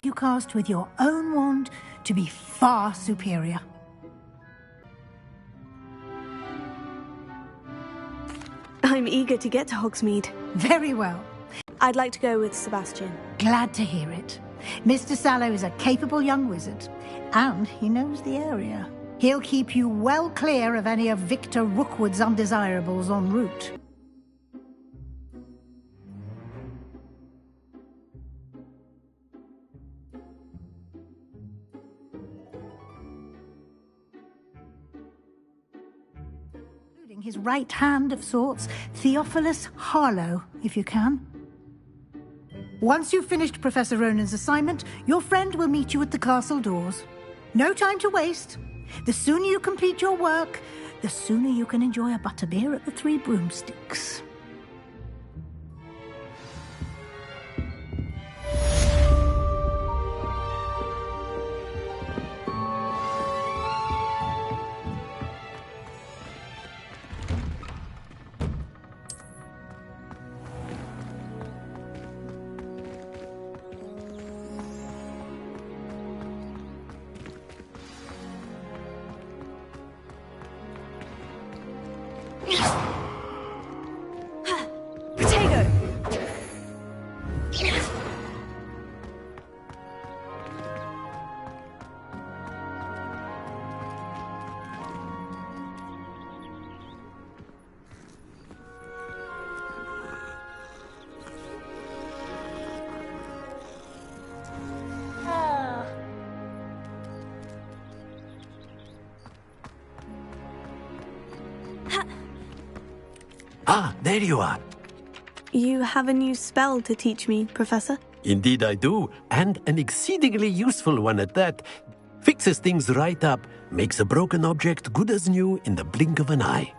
you cast with your own wand to be far superior. I'm eager to get to Hogsmeade. Very well. I'd like to go with Sebastian. Glad to hear it. Mr. Sallow is a capable young wizard, and he knows the area. He'll keep you well clear of any of Victor Rookwood's undesirables en route. Including his right hand of sorts, Theophilus Harlow, if you can. Once you've finished Professor Ronan's assignment, your friend will meet you at the castle doors. No time to waste. The sooner you complete your work, the sooner you can enjoy a butterbeer at the Three Broomsticks. Ah, there you are. You have a new spell to teach me, Professor? Indeed I do, and an exceedingly useful one at that. Fixes things right up, makes a broken object good as new in the blink of an eye.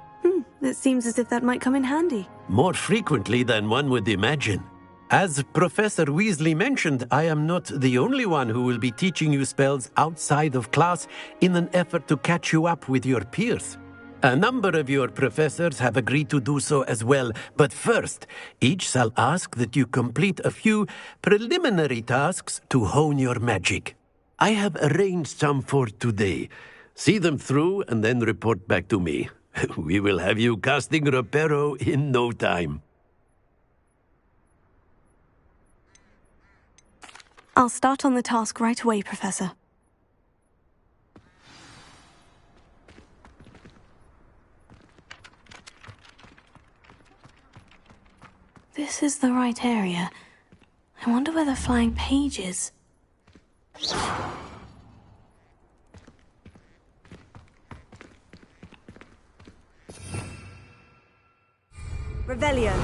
It seems as if that might come in handy. More frequently than one would imagine. As Professor Weasley mentioned, I am not the only one who will be teaching you spells outside of class in an effort to catch you up with your peers. A number of your professors have agreed to do so as well, but first, each shall ask that you complete a few preliminary tasks to hone your magic. I have arranged some for today. See them through and then report back to me. We will have you casting Reparo in no time. I'll start on the task right away, Professor. This is the right area. I wonder where the flying page is. Revelio.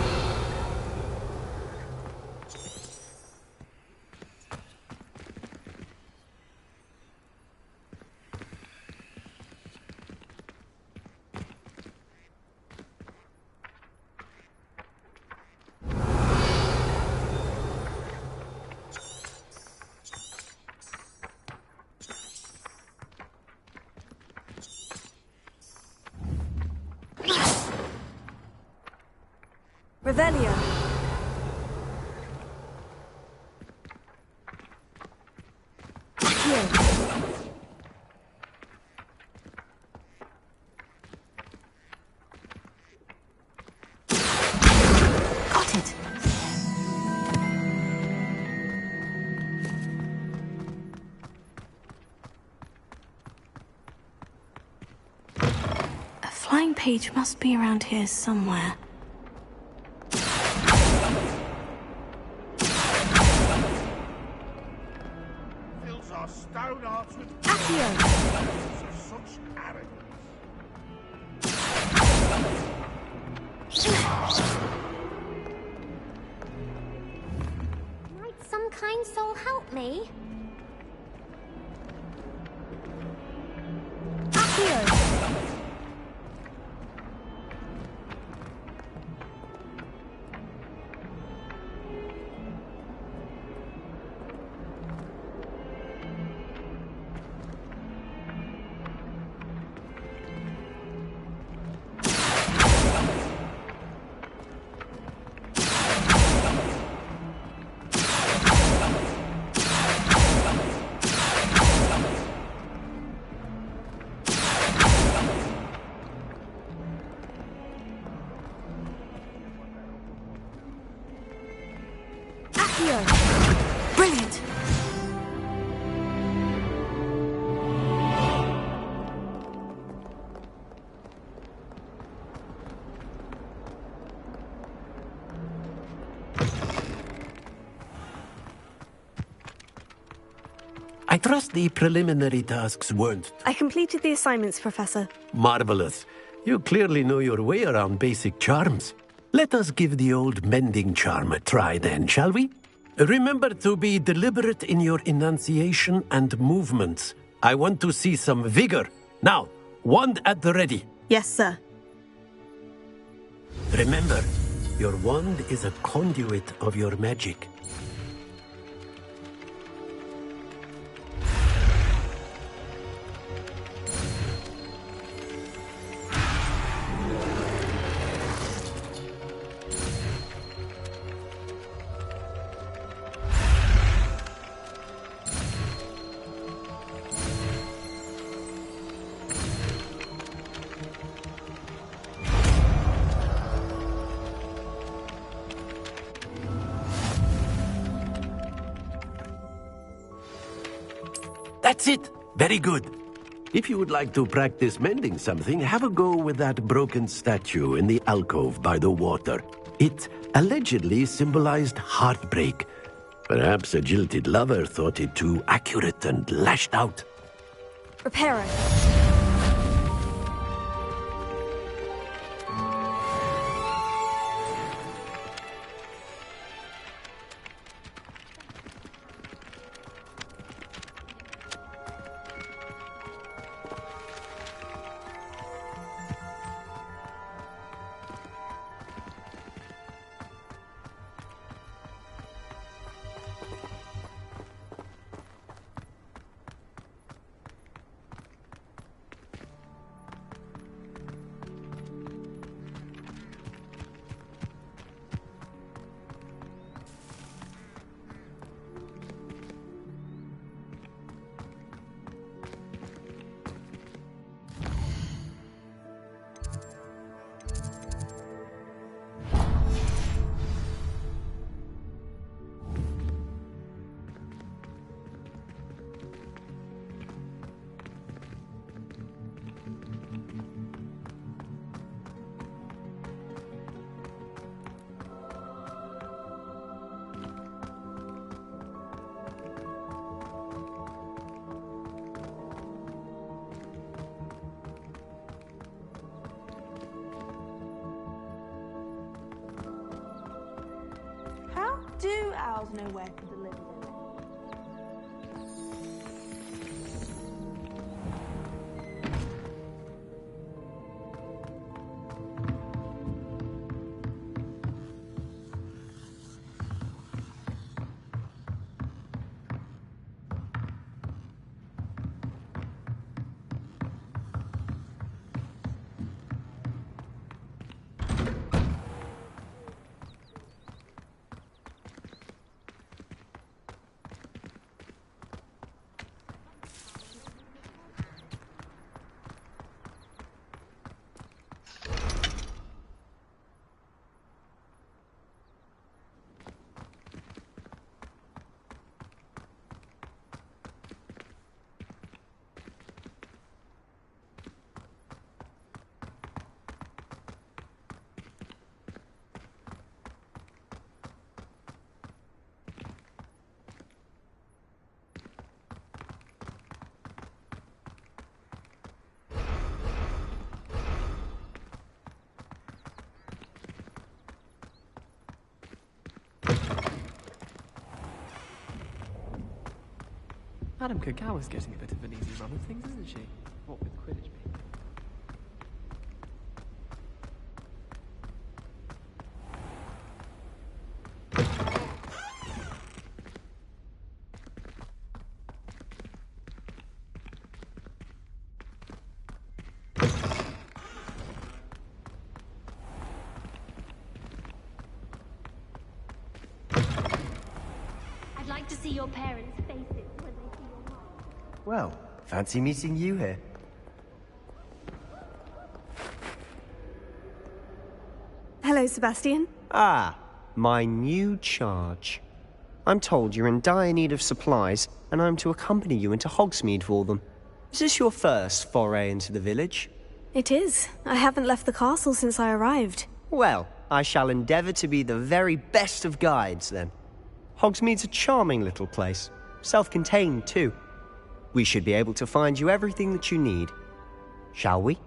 Revelio. Here. Got it. A flying page must be around here somewhere. Might some kind soul help me? Accio. I trust the preliminary tasks weren't I completed the assignments, Professor. marvelous. You clearly know your way around basic charms. Let us give the old mending charm a try then, shall we? Remember to be deliberate in your enunciation and movements. I want to see some vigor. Now, wand at the ready. Yes, sir. Remember, your wand is a conduit of your magic. That's it. Very good. If you would like to practice mending something, have a go with that broken statue in the alcove by the water. It allegedly symbolized heartbreak. Perhaps a jilted lover thought it too accurate and lashed out. Reparo. How do owls know where to deliver them? Madame Kagawa's getting a bit of an easy run of things, isn't she? What with Quidditch being... I'd like to see your parents' faces when they see your mom. Well, fancy meeting you here. Hello, Sebastian. Ah, my new charge. I'm told you're in dire need of supplies, and I'm to accompany you into Hogsmeade for them. Is this your first foray into the village? It is. I haven't left the castle since I arrived. Well, I shall endeavour to be the very best of guides, then. Hogsmeade's a charming little place. Self-contained, too. We should be able to find you everything that you need. Shall we?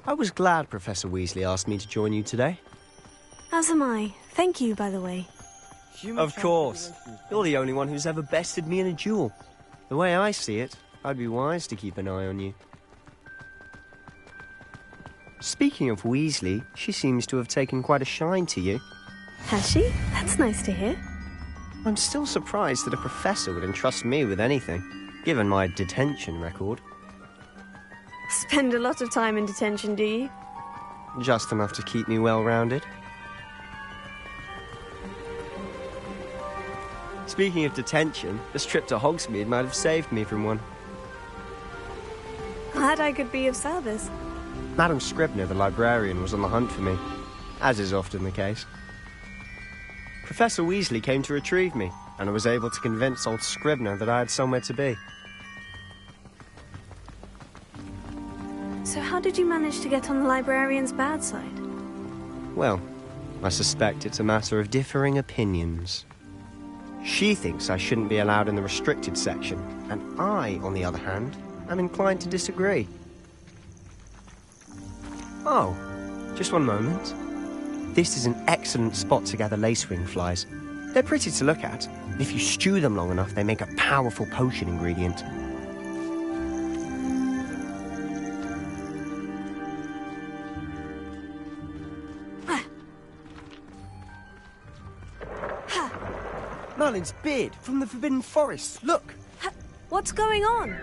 I was glad Professor Weasley asked me to join you today. As am I. Thank you, by the way. Of course. You're the only one who's ever bested me in a duel. The way I see it, I'd be wise to keep an eye on you. Speaking of Weasley, she seems to have taken quite a shine to you. Has she? That's nice to hear. I'm still surprised that a professor would entrust me with anything, given my detention record. Spend a lot of time in detention, do you? Just enough to keep me well-rounded. Speaking of detention, this trip to Hogsmeade might have saved me from one. Glad I could be of service. Madam Scribner, the librarian, was on the hunt for me, as is often the case. Professor Weasley came to retrieve me, and I was able to convince old Scribner that I had somewhere to be. So how did you manage to get on the librarian's bad side? Well, I suspect it's a matter of differing opinions. She thinks I shouldn't be allowed in the restricted section, and I, on the other hand, am inclined to disagree. Oh, just one moment. This is an excellent spot to gather lacewing flies. They're pretty to look at. If you stew them long enough, they make a powerful potion ingredient. Merlin's beard from the Forbidden Forest. Look! What's going on?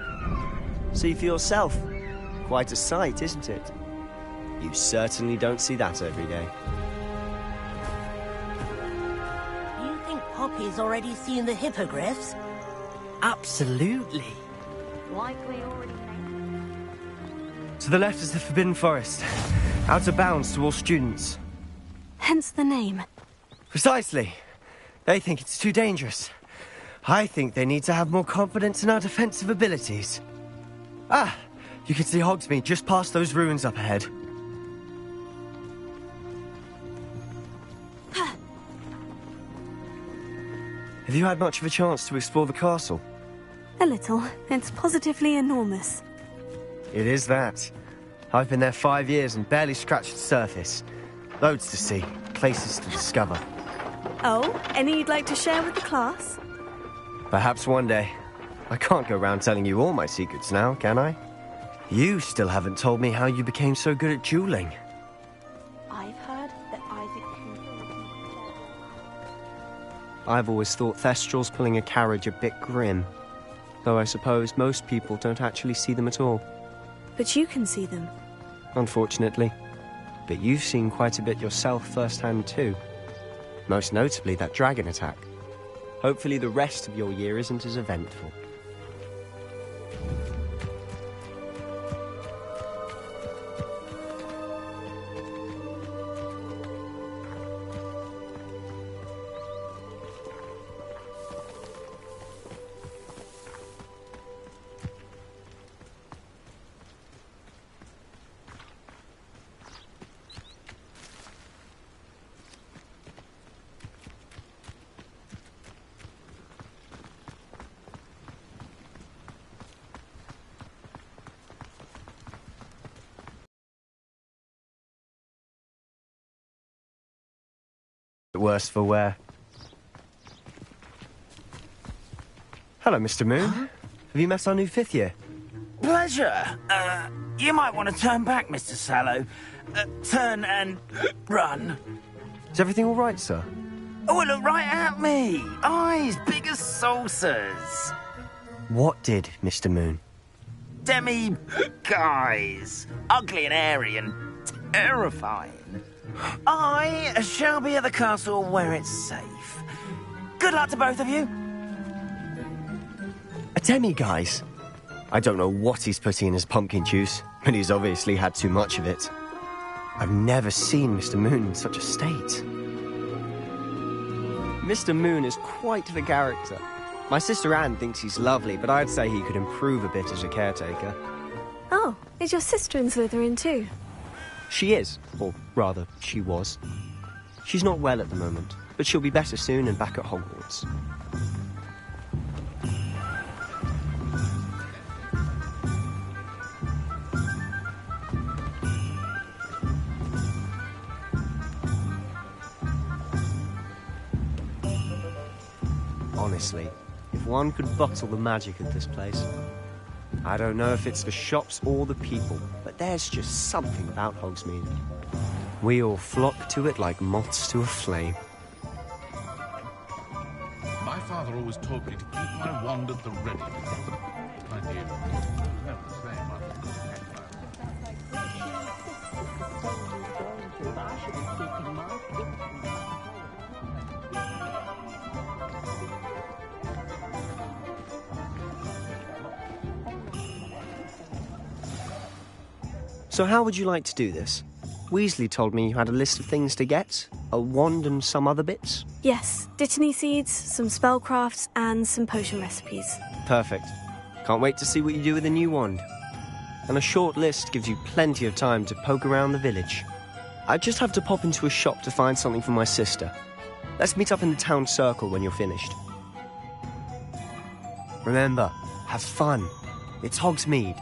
See for yourself. Quite a sight, isn't it? You certainly don't see that every day. You think Poppy's already seen the hippogriffs? Absolutely. Like we already know. To the left is the Forbidden Forest. Out of bounds to all students. Hence the name. Precisely. They think it's too dangerous. I think they need to have more confidence in our defensive abilities. Ah, you can see Hogsmeade just past those ruins up ahead. Have you had much of a chance to explore the castle? A little. It's positively enormous. It is that. I've been there 5 years and barely scratched the surface. Loads to see, places to discover. Oh, any you'd like to share with the class? Perhaps one day. I can't go around telling you all my secrets now, can I? You still haven't told me how you became so good at dueling. I've heard that Isaac can. I've always thought Thestrals pulling a carriage a bit grim. Though I suppose most people don't actually see them at all. But you can see them. Unfortunately. But you've seen quite a bit yourself firsthand too. Most notably that dragon attack. Hopefully the rest of your year isn't as eventful. Worse for wear. Hello, Mr. Moon. Have you met our new 5th year? Pleasure. You might want to turn back, Mr. Sallow. Turn and run. Is everything all right, sir? Oh, look right at me. Eyes big as saucers. What did, Mr. Moon? Guys. Ugly and airy and terrifying. I shall be at the castle where it's safe. Good luck to both of you. A demi-guise? I don't know what he's putting in his pumpkin juice, but he's obviously had too much of it. I've never seen Mr. Moon in such a state. Mr. Moon is quite the character. My sister Anne thinks he's lovely, but I'd say he could improve a bit as a caretaker. Oh, is your sister in Slytherin too? She is, or rather, she was. She's not well at the moment, but she'll be better soon and back at Hogwarts. Honestly, if one could bottle the magic of this place. I don't know if it's the shops or the people, but there's just something about Hogsmeade. We all flock to it like moths to a flame. My father always taught me to keep my wand at the ready. My dear, never the same. So how would you like to do this? Weasley told me you had a list of things to get, a wand and some other bits. Yes, Dittany seeds, some spellcrafts, and some potion recipes. Perfect. Can't wait to see what you do with the new wand. And a short list gives you plenty of time to poke around the village. I just have to pop into a shop to find something for my sister. Let's meet up in the town circle when you're finished. Remember, have fun. It's Hogsmeade.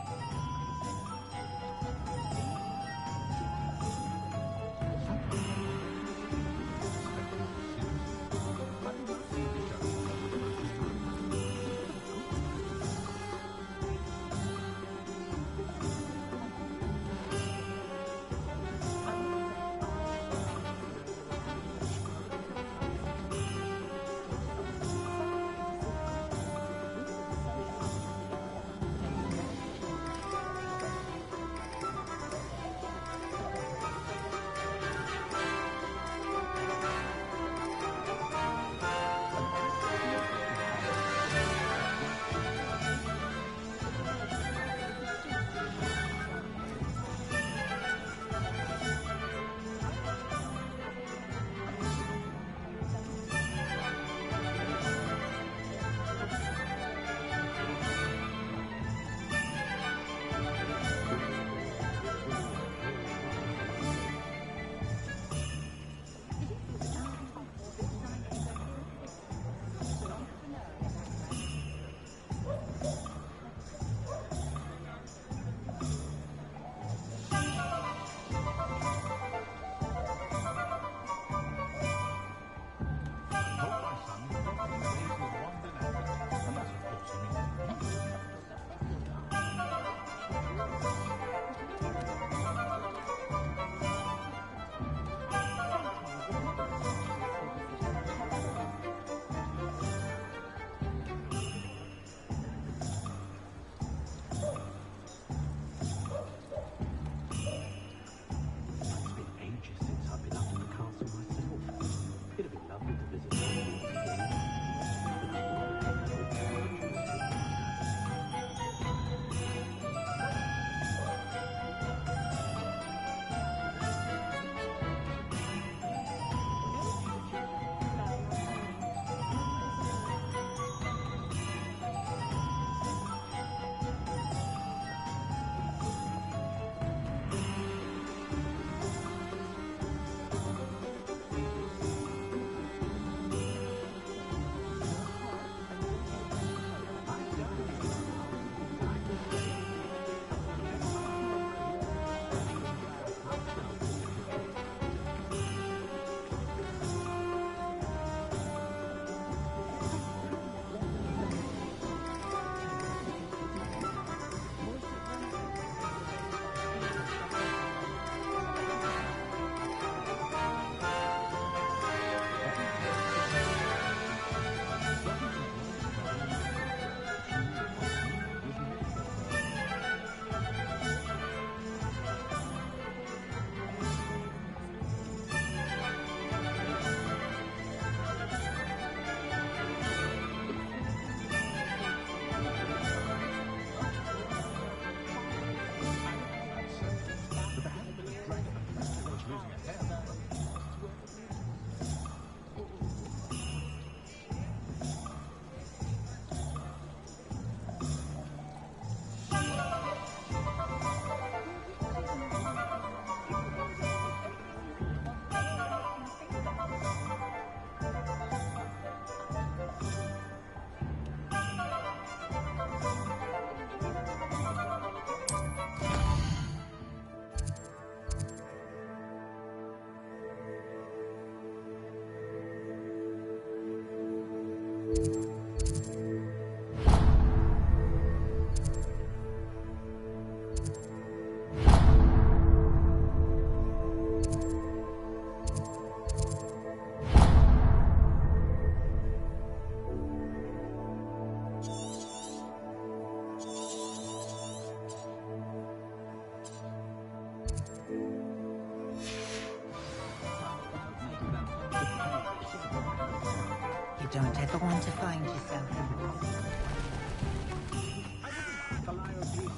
don't ever want to find yourself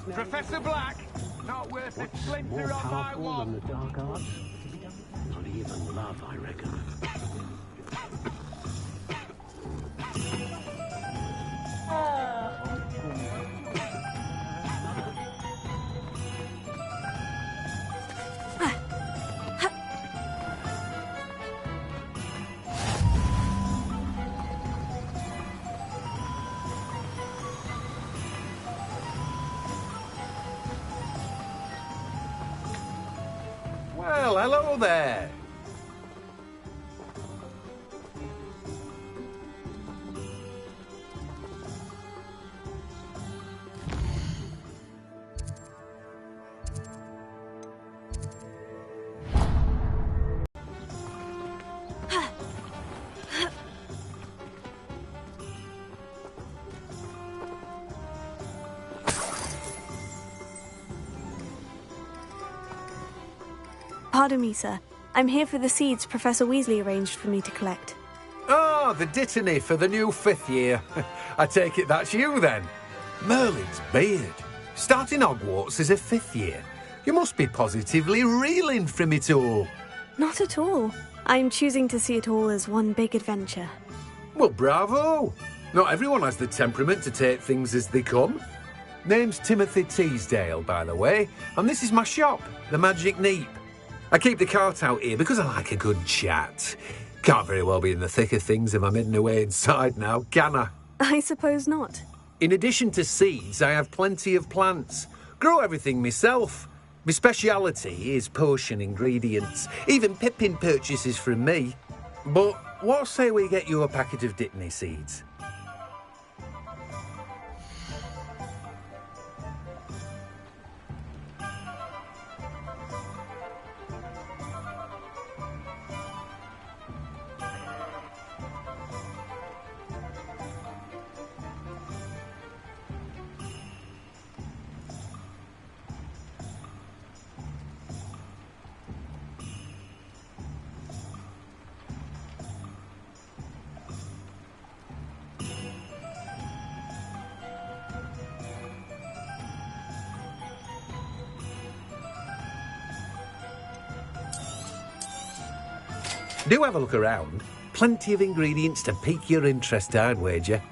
in Professor Black! Not worth a splinter on my wall! The dark arts? Not even love, I reckon. Well, hello there. Pardon me, sir. I'm here for the seeds Professor Weasley arranged for me to collect. Ah, the dittany for the new 5th year. I take it that's you, then. Merlin's beard. Starting Hogwarts as a 5th year. You must be positively reeling from it all. Not at all. I'm choosing to see it all as one big adventure. Well, bravo. Not everyone has the temperament to take things as they come. Name's Timothy Teasdale, by the way, and this is my shop, the Magic Neep. I keep the cart out here because I like a good chat. Can't very well be in the thick of things if I'm hidden away inside now, can I? I suppose not. In addition to seeds, I have plenty of plants. Grow everything myself. My speciality is potion ingredients. Even Pippin purchases from me. But what say we get you a packet of Dittany seeds? Do have a look around. Plenty of ingredients to pique your interest, I'd wager.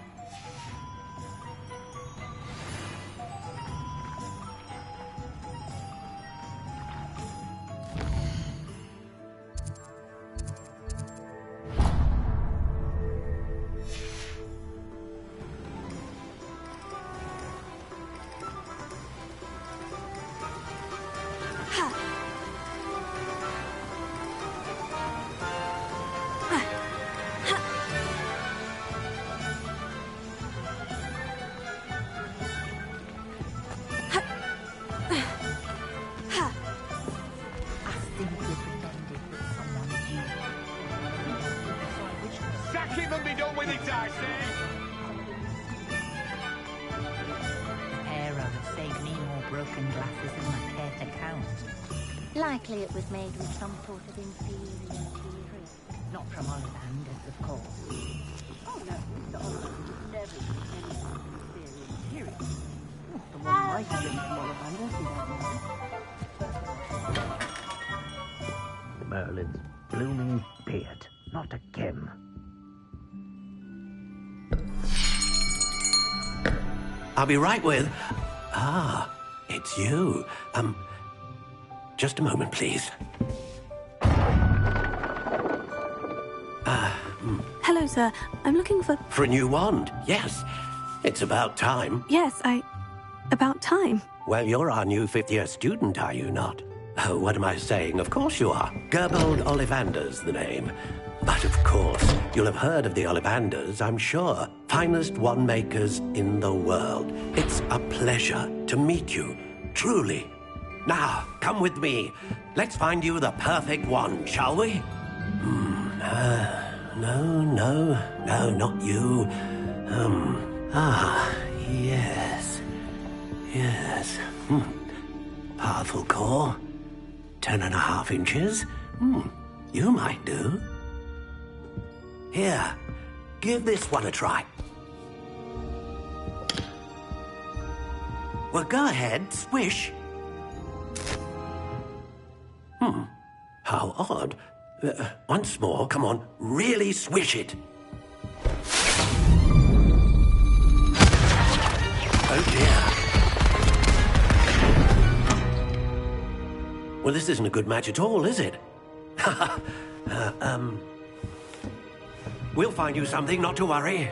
Sack him and be done with it, I say! the pair of have saved me more broken glasses than I care to count. Likely it was made with some sort of inferior material. Not from Ollivanders, of course. Oh no, Mr. Oliver would never use any sort of inferior material. The one might have been from Ollivanders, we don't know. Merlin's blooming beard. Not again. I'll be right with... Ah, it's you. Just a moment, please. Hello, sir. I'm looking for... For a new wand, yes. It's about time. Yes, about time. Well, you're our new 5th-year student, are you not? Oh, what am I saying? Of course you are. Gerbold Ollivander's the name. But of course, you'll have heard of the Ollivanders, I'm sure. Finest wand makers in the world. It's a pleasure to meet you, truly. Now, come with me. Let's find you the perfect wand, shall we? No, not you. Yes. Powerful core. 10.5 inches. You might do. Here, Give this one a try. Well, go ahead, swish. How odd. Once more, come on, really swish it. Oh dear. Well, this isn't a good match at all, is it? We'll find you something, not to worry.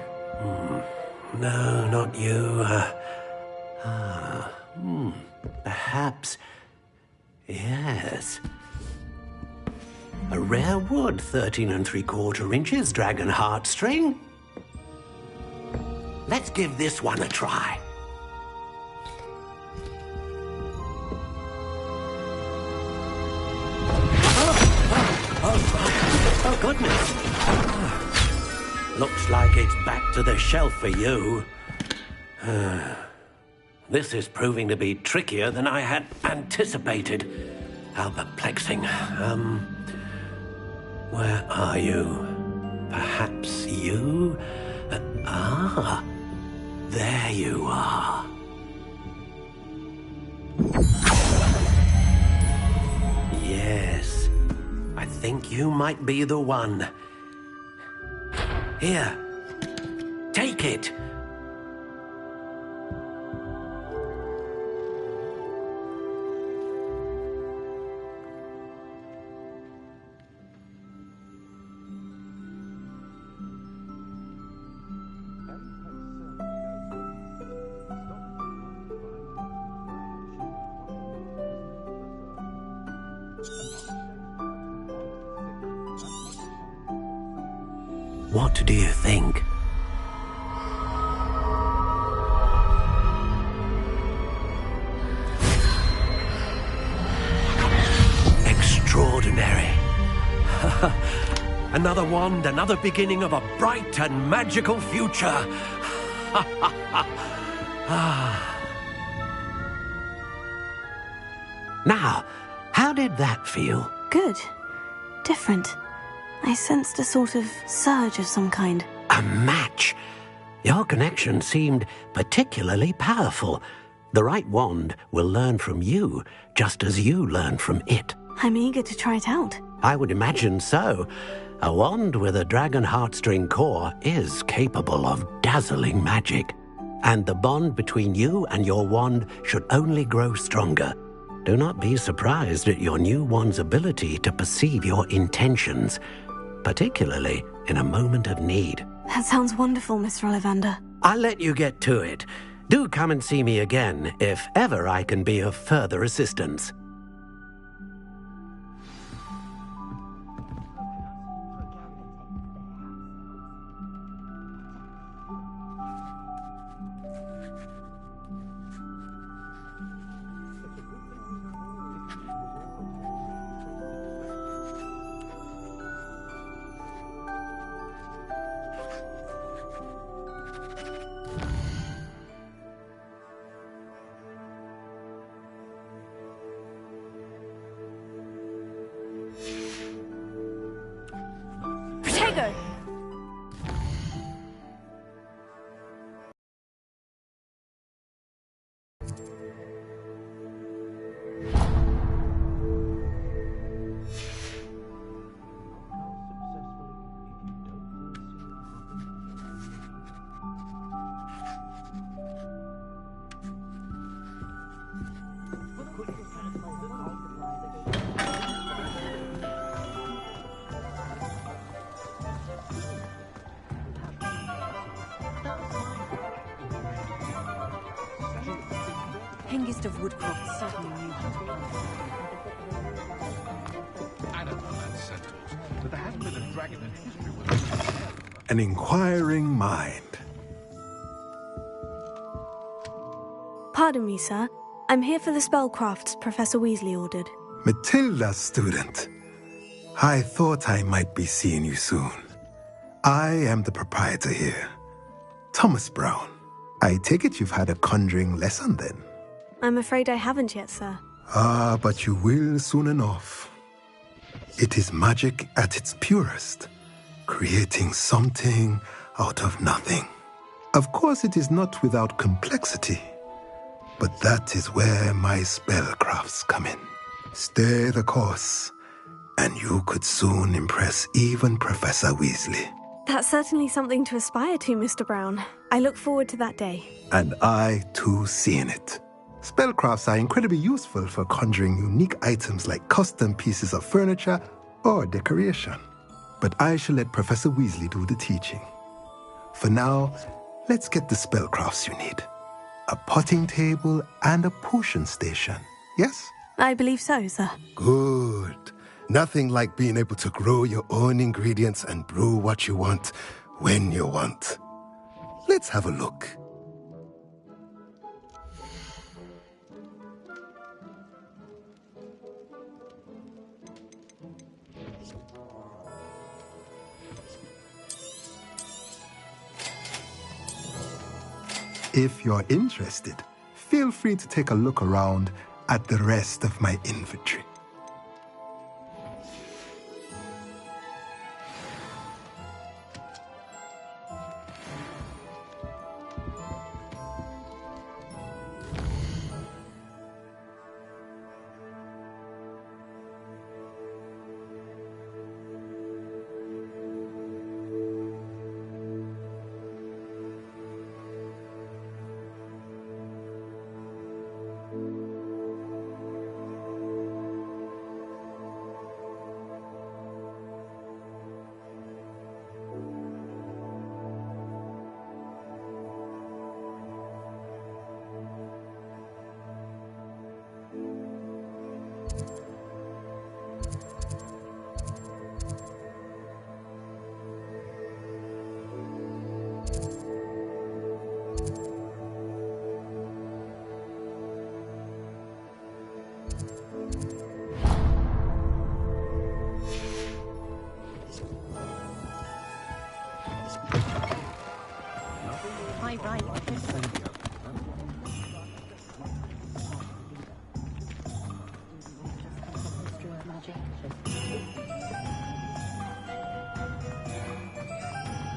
No, not you. Perhaps. Yes. A rare wood, 13 3/4 inches, dragon heartstring. Let's give this one a try. Oh, goodness. Looks like it's back to the shelf for you. This is proving to be trickier than I had anticipated. How perplexing. Where are you? Perhaps you? There you are. Yes, I think you might be the one. Here, take it. What do you think? Extraordinary. Another wand, another beginning of a bright and magical future. Now, how did that feel? Good. Different. I sensed a sort of surge of some kind. A match? Your connection seemed particularly powerful. The right wand will learn from you, just as you learn from it. I'm eager to try it out. I would imagine so. A wand with a dragon heartstring core is capable of dazzling magic. And the bond between you and your wand should only grow stronger. Do not be surprised at your new wand's ability to perceive your intentions, particularly in a moment of need. That sounds wonderful, Mr. Ollivander. I'll let you get to it. Do come and see me again if ever I can be of further assistance. Hengist of Woodcroft certainly knew how to I don't know that centaurs, but there hasn't been a dragon in history with An inquiring mind. Pardon me, sir. I'm here for the spellcrafts Professor Weasley ordered. Matilda's student. I thought I might be seeing you soon. I am the proprietor here, Thomas Brown. I take it you've had a conjuring lesson then? I'm afraid I haven't yet, sir. Ah, but you will soon enough. It is magic at its purest, creating something out of nothing. Of course, it is not without complexity, but that is where my spellcrafts come in. Stay the course, and you could soon impress even Professor Weasley. That's certainly something to aspire to, Mr. Brown. I look forward to that day. And I, too, seeing it. Spellcrafts are incredibly useful for conjuring unique items like custom pieces of furniture or decoration. But I shall let Professor Weasley do the teaching. For now, let's get the spellcrafts you need. A potting table and a potion station, yes? I believe so, sir. Good. Nothing like being able to grow your own ingredients and brew what you want, when you want. Let's have a look. If you're interested, feel free to take a look around at the rest of my inventory. My right.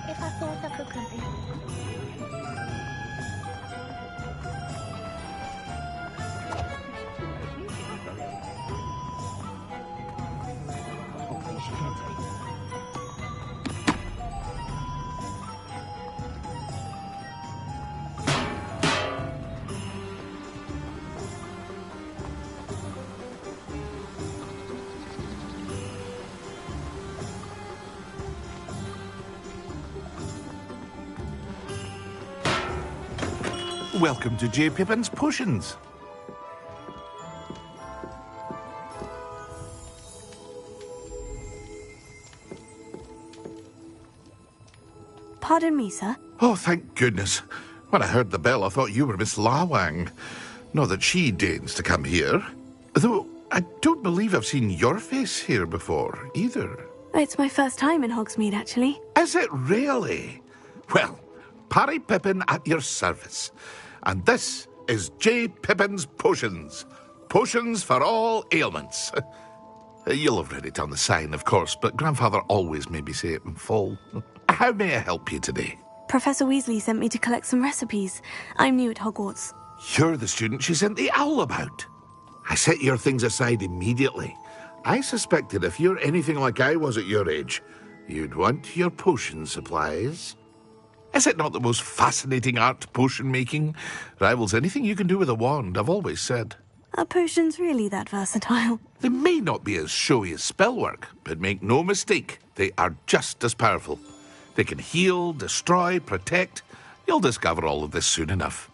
If I thought I could compete. Welcome to J. Pippin's Potions. Pardon me, sir. Oh, thank goodness. When I heard the bell, I thought you were Miss Lawang. Not that she deigns to come here. Though, I don't believe I've seen your face here before, either. It's my first time in Hogsmeade, actually. Is it really? Well, Parry Pippin at your service. And this is J. Pippin's Potions. Potions for all ailments. You'll have read it on the sign, of course, but Grandfather always made me say it in full. How may I help you today? Professor Weasley sent me to collect some recipes. I'm new at Hogwarts. You're the student she sent the owl about. I set your things aside immediately. I suspected if you're anything like I was at your age, you'd want your potion supplies. Is it not the most fascinating art, potion-making? Rivals anything you can do with a wand, I've always said. Are potions really that versatile? They may not be as showy as spellwork, but make no mistake, they are just as powerful. They can heal, destroy, protect. You'll discover all of this soon enough.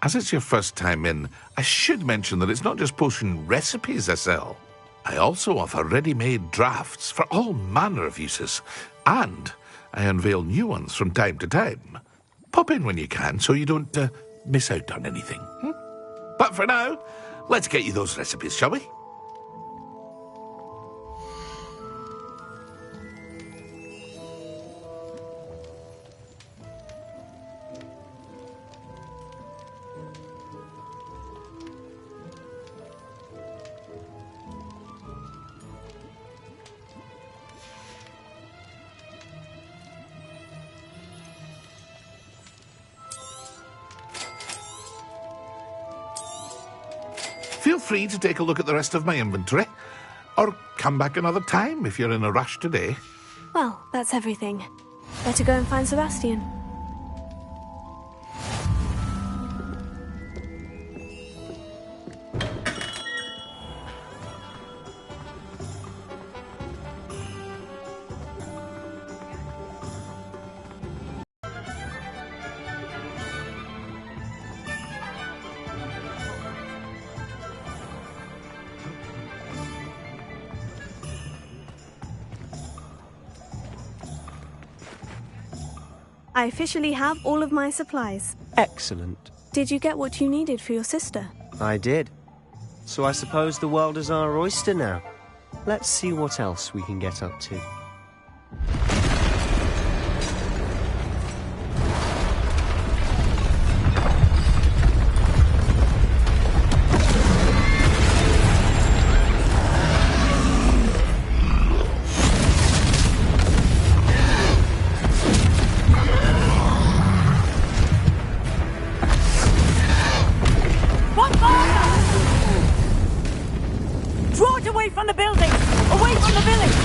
As it's your first time in, I should mention that it's not just potion recipes I sell. I also offer ready-made drafts for all manner of uses, and I unveil new ones from time to time. Pop in when you can so you don't miss out on anything. But for now, let's get you those recipes, shall we? feel free to take a look at the rest of my inventory. Or come back another time if you're in a rush today. Well, that's everything. Better go and find Sebastian. I officially have all of my supplies. Excellent. Did you get what you needed for your sister? I did. So I suppose the world is our oyster now. Let's see what else we can get up to. Draw it away from the building! Away from the village!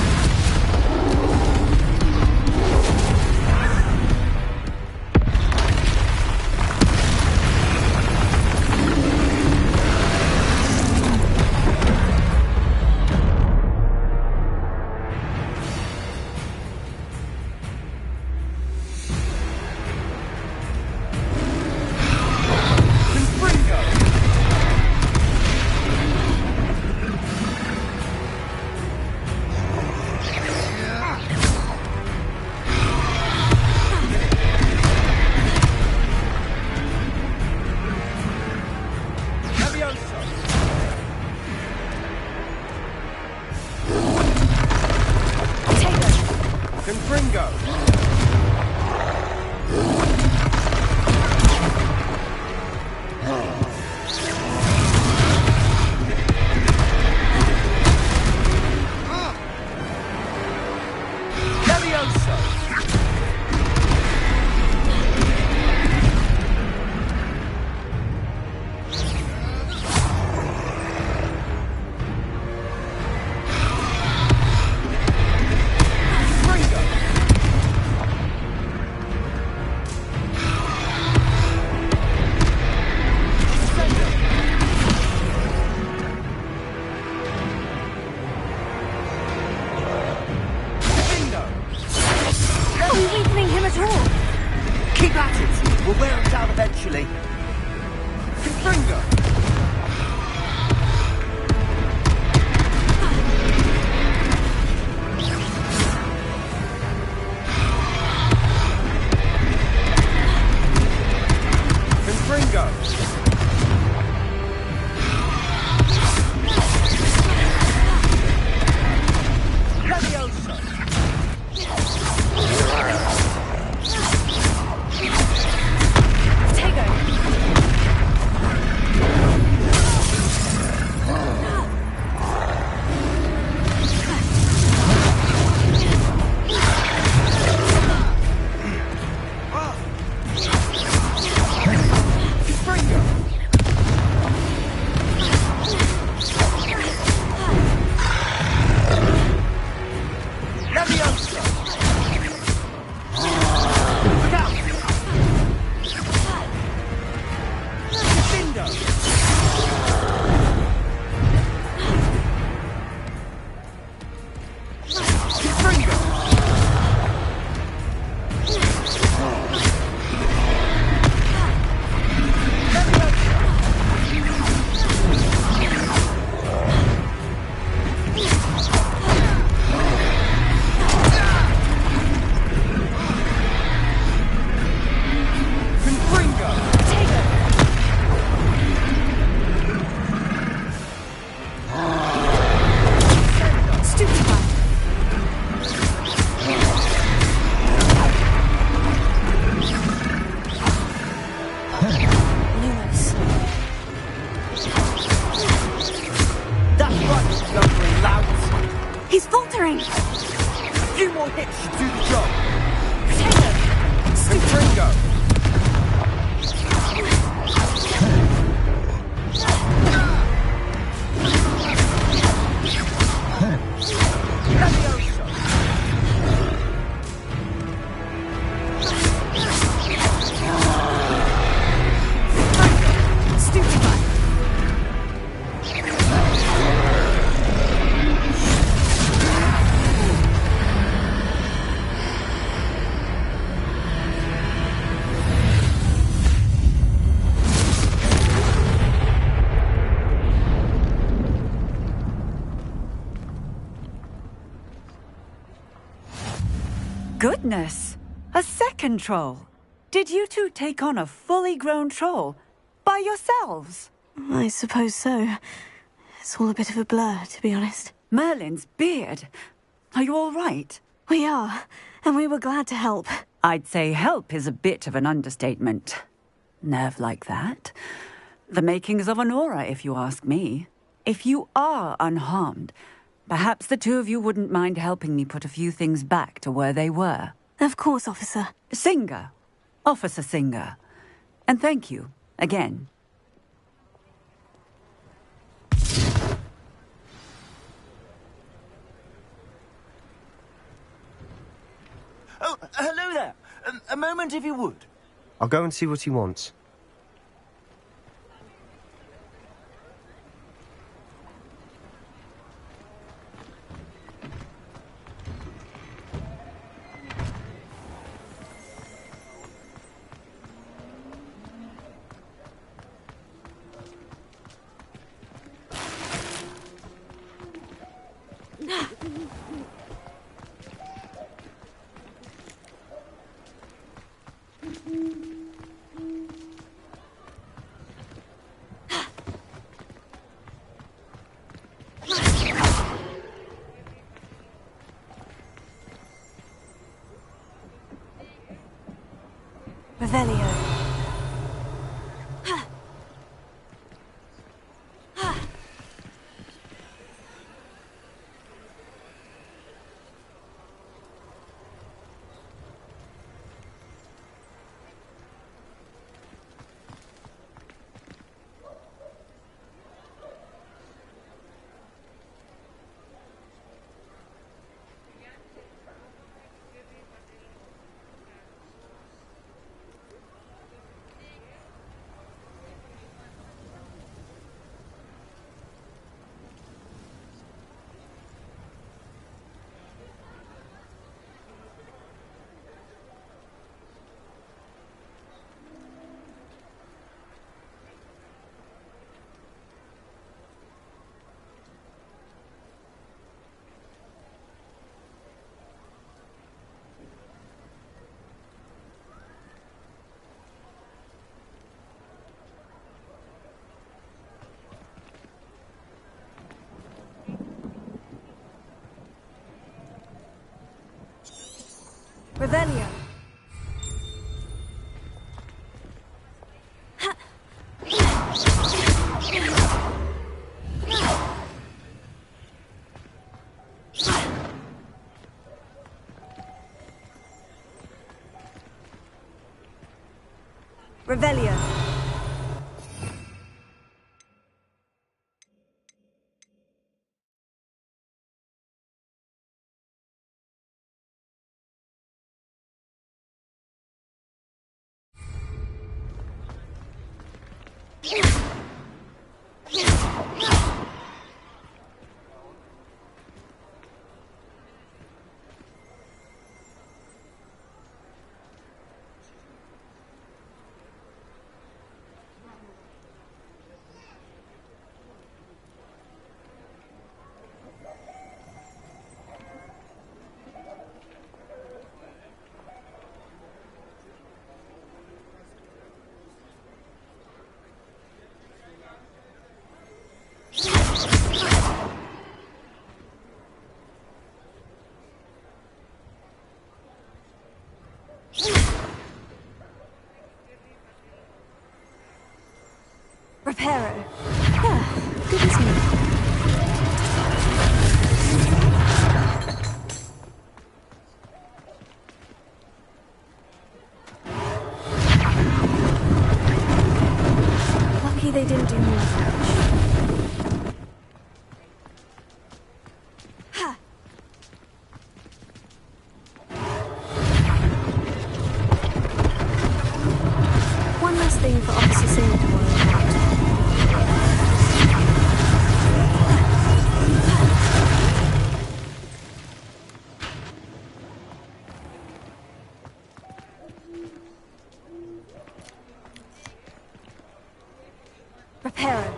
Keep at it. We'll wear him down eventually. Confringo! He's faltering! A few more hits should do the job. Confringo! Goodness! A second troll! Did you two take on a fully grown troll? By yourselves? I suppose so. It's all a bit of a blur, to be honest. Merlin's beard. Are you all right? We are, and we were glad to help. I'd say help is a bit of an understatement. Nerve like that. The makings of an aura, if you ask me. If you are unharmed, perhaps the two of you wouldn't mind helping me put a few things back to where they were. Of course, officer. Singer. Officer Singer. And thank you, again. Oh, hello there. A moment, if you would. I'll go and see what he wants. Revelio. Revelio. Revelio. Reparo. Ah, good as new. Lucky they didn't do more damage. Ha! One last thing for Officer Singer to worry about. Reparo.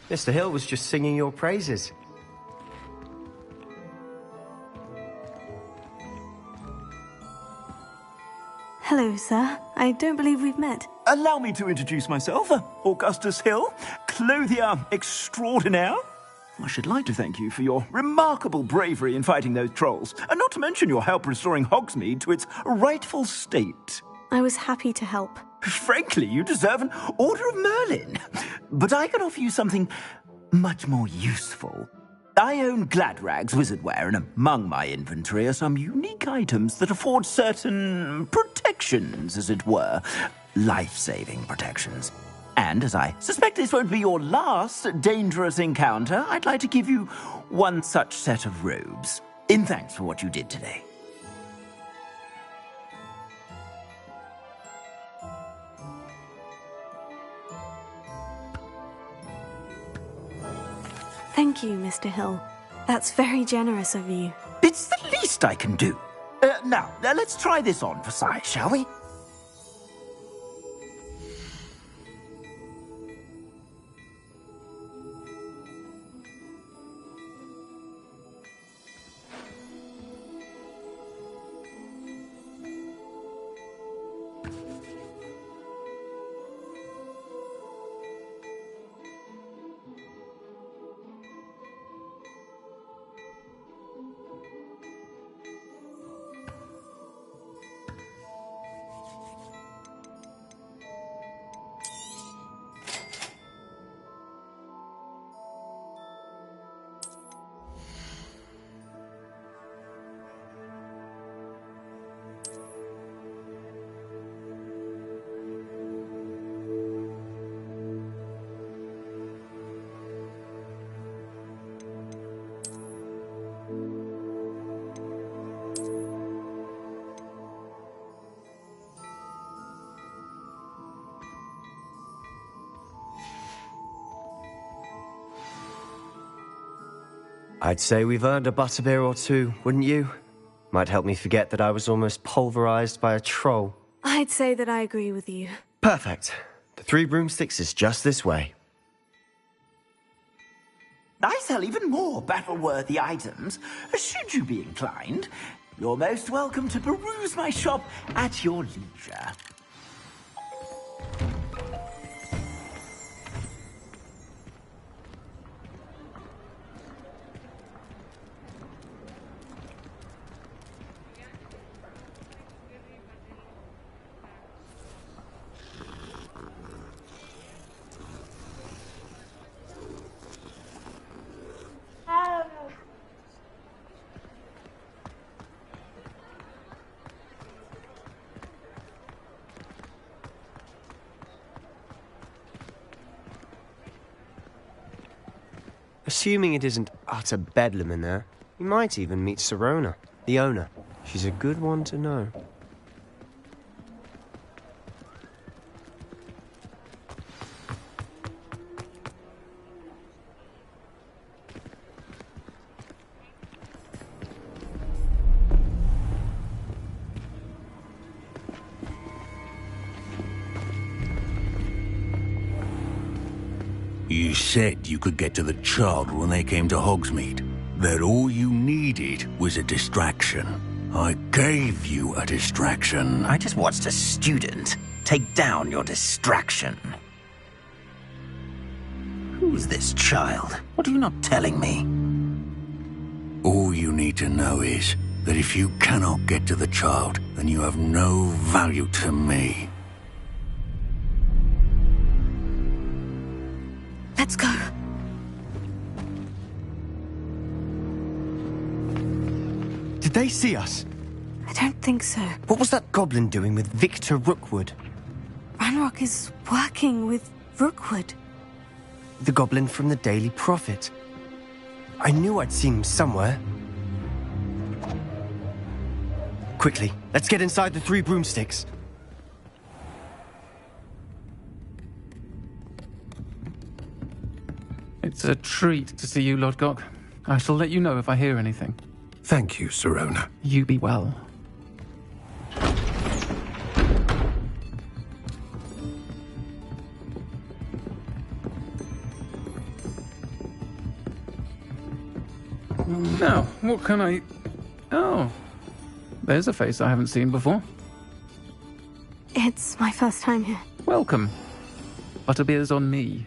Mr. Hill was just singing your praises. Hello, sir. I don't believe we've met. Allow me to introduce myself, Augustus Hill, clothier extraordinaire. I should like to thank you for your remarkable bravery in fighting those trolls, and not to mention your help restoring Hogsmeade to its rightful state. I was happy to help. Frankly, you deserve an Order of Merlin. But I can offer you something much more useful. I own Gladrag's wizardware, and among my inventory are some unique items that afford certain protections, as it were. Life-saving protections. And as I suspect this won't be your last dangerous encounter, I'd like to give you one such set of robes, in thanks for what you did today. Thank you, Mr. Hill. That's very generous of you. It's the least I can do. Now, let's try this on for size, shall we? I'd say we've earned a butterbeer or two, wouldn't you? Might help me forget that I was almost pulverized by a troll. I'd say that I agree with you. Perfect. The Three Broomsticks is just this way. I sell even more battle-worthy items. Should you be inclined, you're most welcome to peruse my shop at your leisure. Assuming it isn't utter bedlam in there, you might even meet Sirona, the owner. She's a good one to know. You said you could get to the child when they came to Hogsmeade. That all you needed was a distraction. I gave you a distraction. I just watched a student take down your distraction. Who's this child? What are you not telling me? All you need to know is that if you cannot get to the child, then you have no value to me. Let's go. Did they see us? I don't think so. What was that goblin doing with Victor Rookwood? Ranrock is working with Rookwood. The goblin from the Daily Prophet. I knew I'd seen him somewhere. Quickly, let's get inside the Three Broomsticks. It's a treat to see you, Lodgok. I shall let you know if I hear anything. Thank you, Sirona. You be well. Now, what can I... Oh, there's a face I haven't seen before. It's my first time here. Welcome. Butterbeer's on me.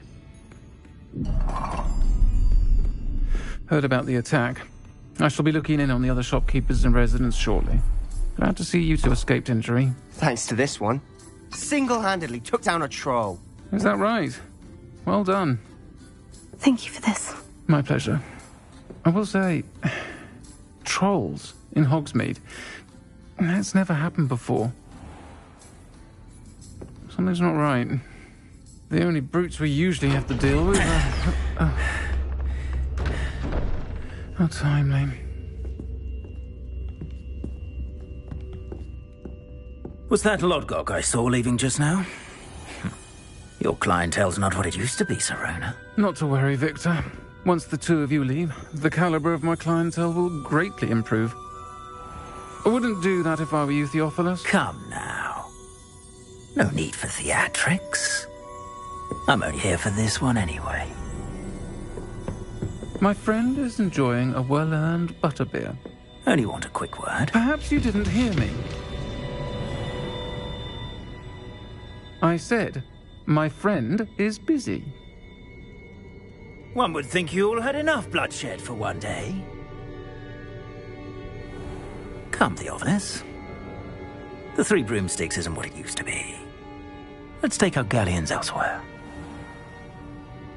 Heard about the attack. I shall be looking in on the other shopkeepers and residents shortly. Glad to see you two escaped injury. Thanks to this one. Single-handedly took down a troll. Is that right? Well done. Thank you for this. My pleasure. I will say, trolls in Hogsmeade. That's never happened before. Something's not right. The only brutes we usually have to deal with are... How timely. Was that Lodgok I saw leaving just now? Your clientele's not what it used to be, Sirona. Not to worry, Victor. Once the two of you leave, the caliber of my clientele will greatly improve. I wouldn't do that if I were you, Theophilus. Come now. No need for theatrics. I'm only here for this one anyway. My friend is enjoying a well-earned butterbeer. Only want a quick word. Perhaps you didn't hear me. I said, my friend is busy. One would think you all had enough bloodshed for one day. Come, Theophilus. The Three Broomsticks isn't what it used to be. Let's take our galleons elsewhere.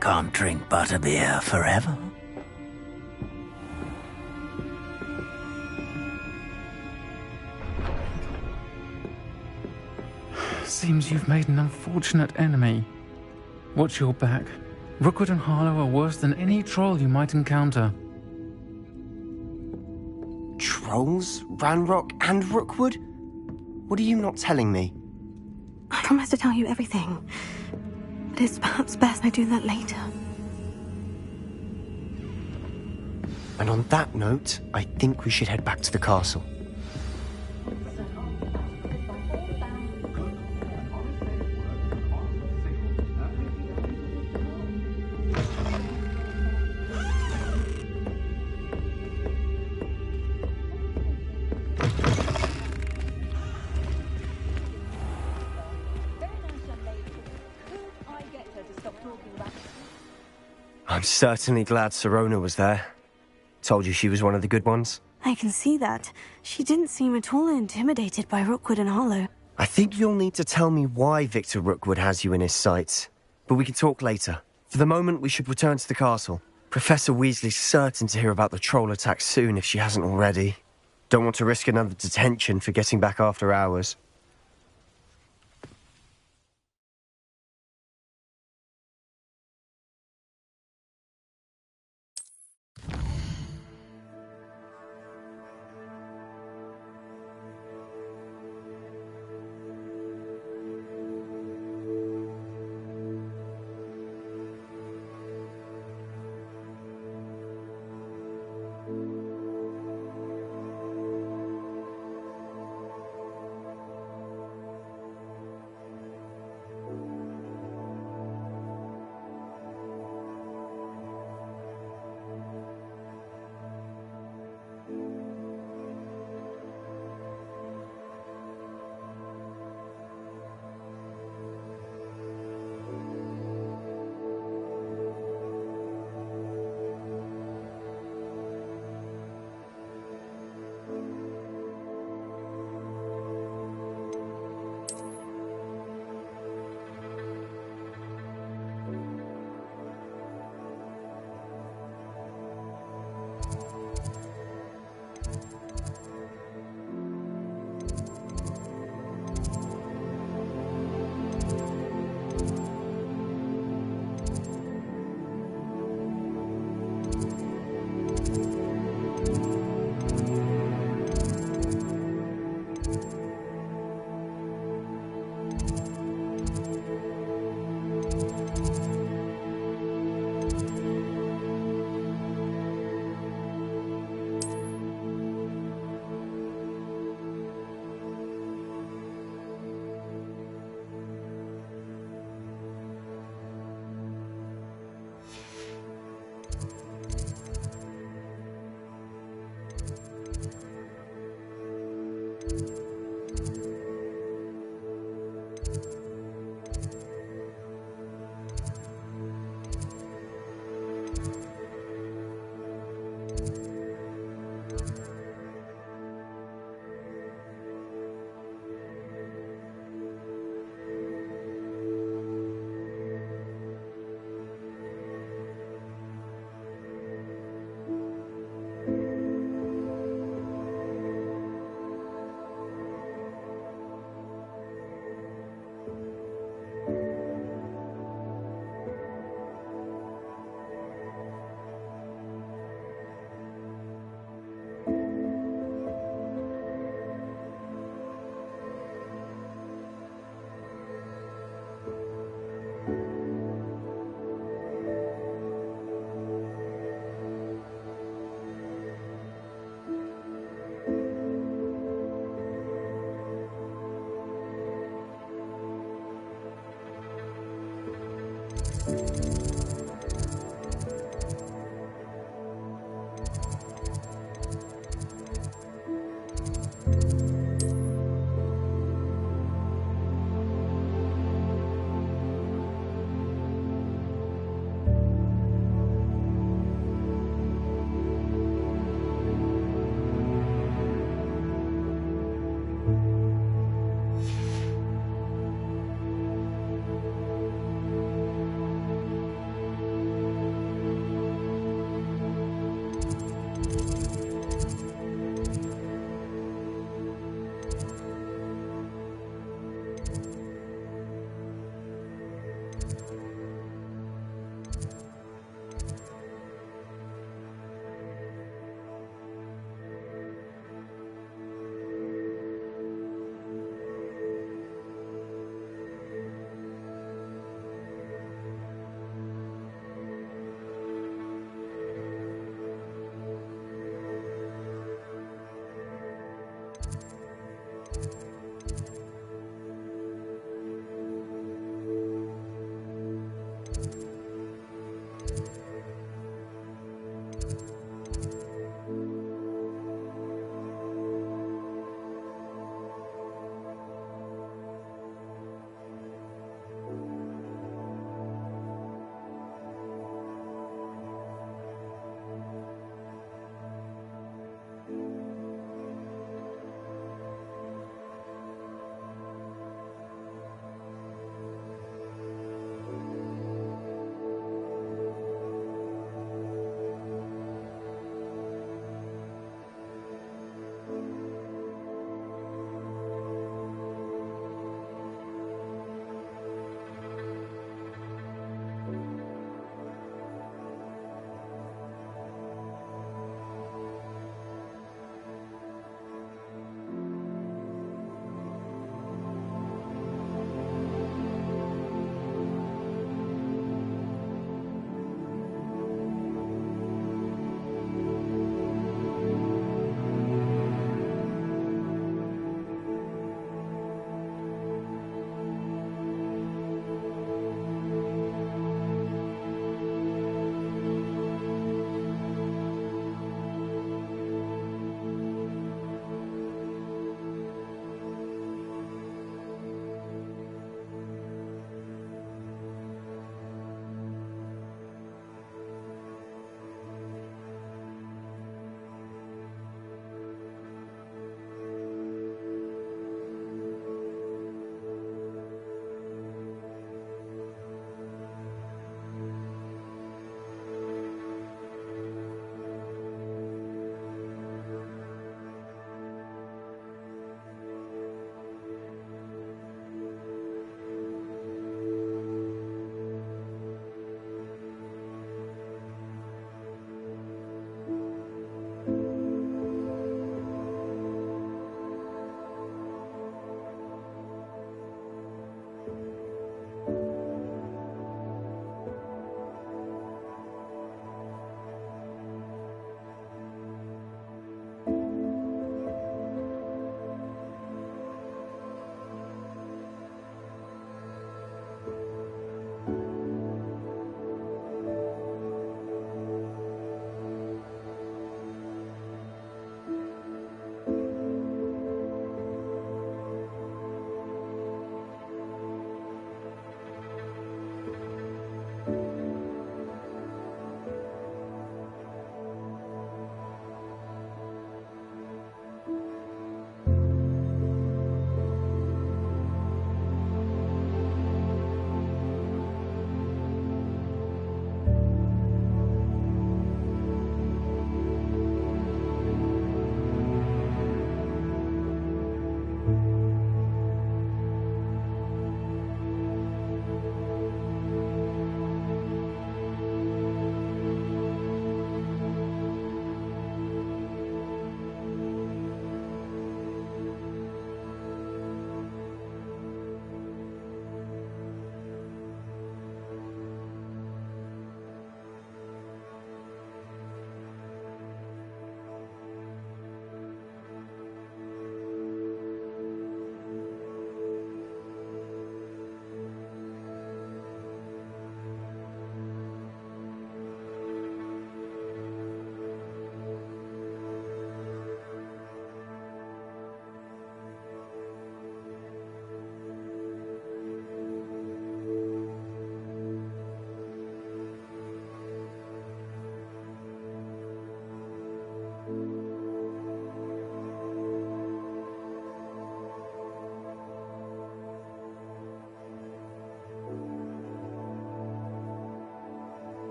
Can't drink butterbeer forever. Seems you've made an unfortunate enemy. Watch your back. Rookwood and Harlow are worse than any troll you might encounter. Trolls? Ranrock and Rookwood? What are you not telling me? I promise to tell you everything. But it's perhaps best I do that later. And on that note, I think we should head back to the castle. I'm certainly glad Sirona was there. Told you she was one of the good ones. I can see that. She didn't seem at all intimidated by Rookwood and Harlow. I think you'll need to tell me why Victor Rookwood has you in his sights. But we can talk later. For the moment, we should return to the castle. Professor Weasley's certain to hear about the troll attack soon if she hasn't already. Don't want to risk another detention for getting back after hours.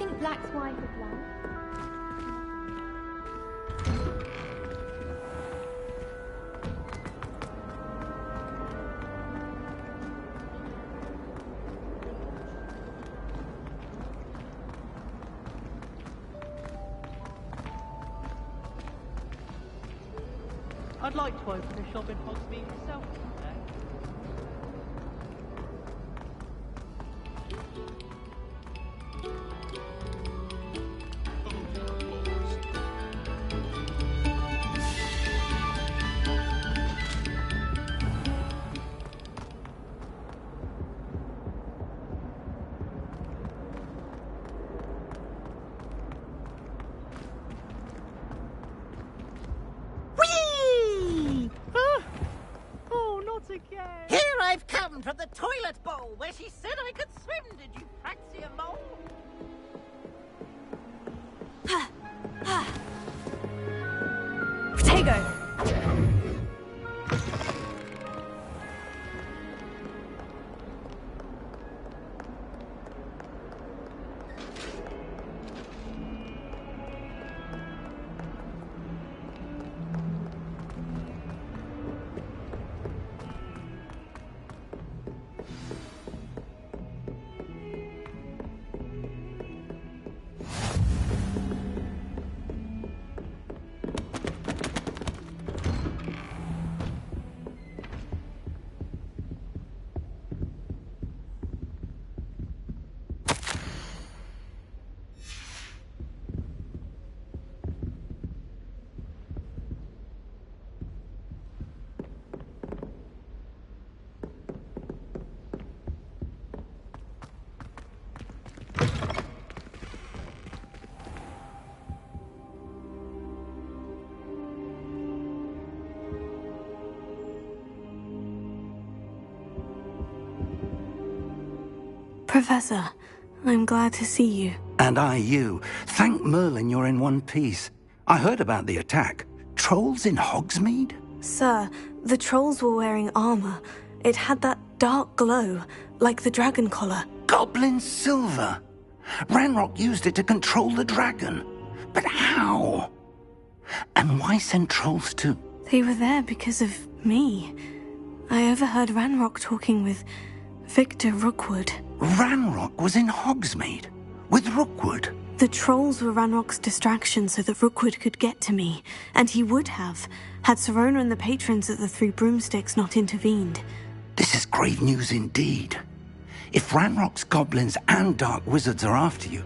think Black's wife is like? I'd like to open a shop in Hogsmeade myself someday. Whee! Oh, not again! Here I've come from the toilet bowl where she said I could swim. Did you fancy a mole? Potato! Professor, I'm glad to see you. And I you. Thank Merlin you're in one piece. I heard about the attack. Trolls in Hogsmeade? Sir, the trolls were wearing armor. It had that dark glow, like the dragon collar. Goblin silver! Ranrock used it to control the dragon. But how? And why send trolls too? They were there because of me. I overheard Ranrock talking with Victor Rookwood. Ranrock was in Hogsmeade? With Rookwood? The trolls were Ranrock's distraction so that Rookwood could get to me, and he would have, had Serona and the patrons at the Three Broomsticks not intervened. This is grave news indeed. If Ranrock's goblins and dark wizards are after you...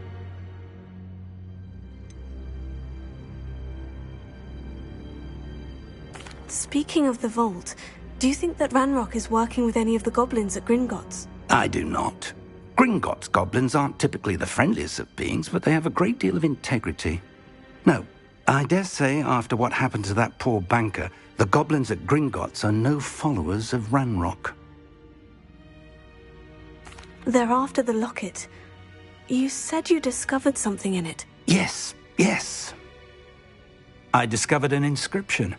Speaking of the vault, do you think that Ranrock is working with any of the goblins at Gringotts? I do not. Gringotts goblins aren't typically the friendliest of beings, but they have a great deal of integrity. No, I dare say after what happened to that poor banker, the goblins at Gringotts are no followers of Ranrock. They're after the locket. You said you discovered something in it. Yes. I discovered an inscription.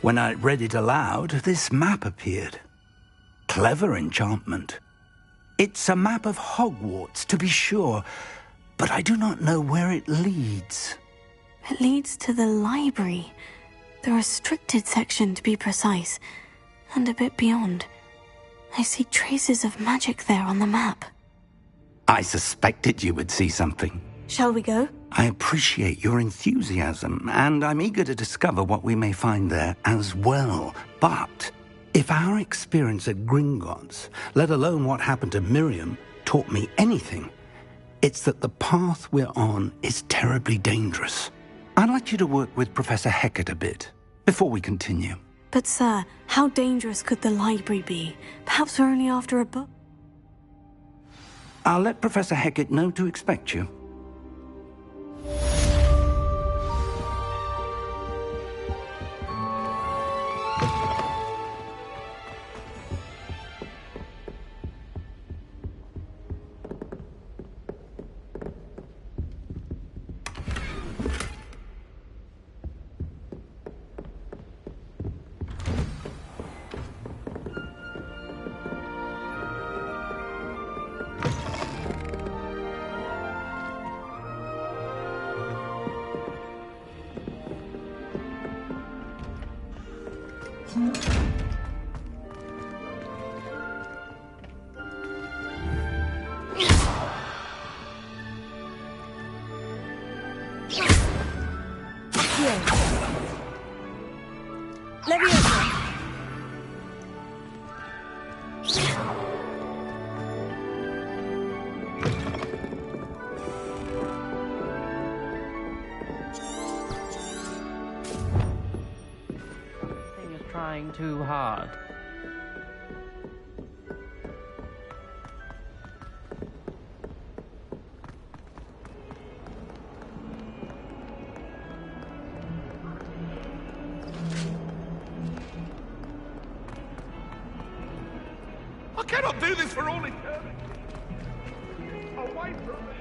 When I read it aloud, this map appeared. Clever enchantment. It's a map of Hogwarts, to be sure, but I do not know where it leads. It leads to the library. The restricted section, to be precise, and a bit beyond. I see traces of magic there on the map. I suspected you would see something. Shall we go? I appreciate your enthusiasm, and I'm eager to discover what we may find there as well. But if our experience at Gringotts, let alone what happened to Miriam, taught me anything, it's that the path we're on is terribly dangerous. I'd like you to work with Professor Hecat a bit before we continue. But sir, how dangerous could the library be? Perhaps we're only after a book. I'll let Professor Hecat know to expect you. trying too hard. I cannot do this for all eternity. Away from me.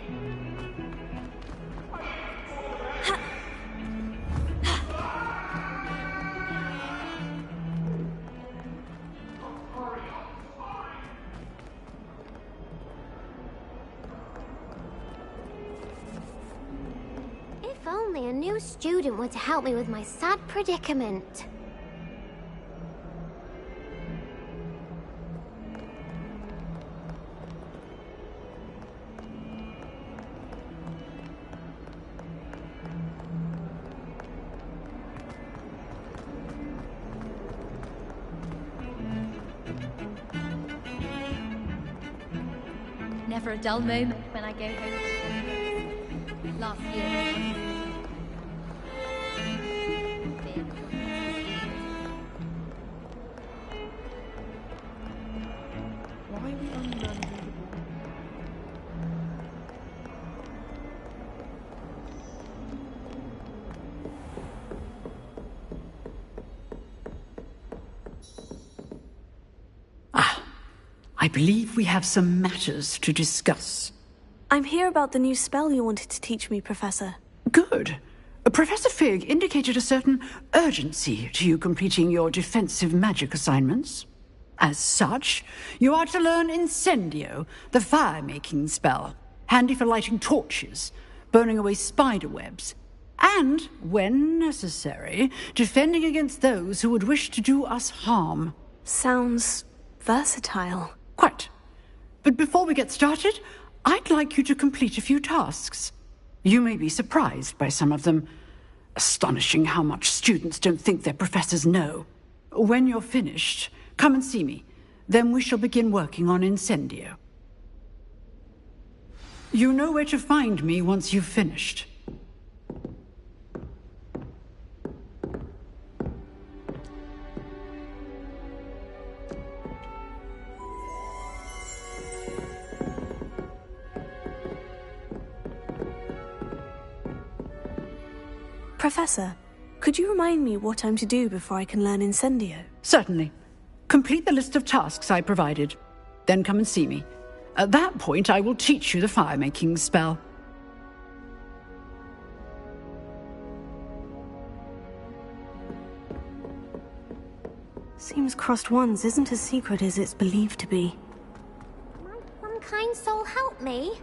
If only a new student were to help me with my sad predicament. Never a dull moment when I go home. Last year. Why are we unlearning the ball? I believe we have some matters to discuss. I'm here about the new spell you wanted to teach me, Professor. Good. Professor Fig indicated a certain urgency to you completing your defensive magic assignments. As such, you are to learn Incendio, the fire-making spell, handy for lighting torches, burning away spider webs, and, when necessary, defending against those who would wish to do us harm. Sounds versatile. Quite. But before we get started, I'd like you to complete a few tasks. You may be surprised by some of them. Astonishing how much students don't think their professors know. When you're finished, come and see me. Then we shall begin working on Incendio. You know where to find me once you've finished. Professor, could you remind me what I'm to do before I can learn Incendio? Certainly. Complete the list of tasks I provided. Then come and see me. At that point, I will teach you the fire-making spell. Seems crossed ones isn't as secret as it's believed to be. Might some kind soul help me?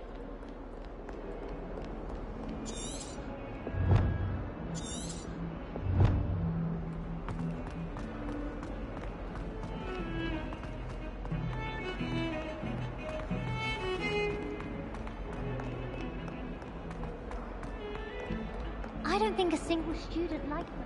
I don't think a single student liked them.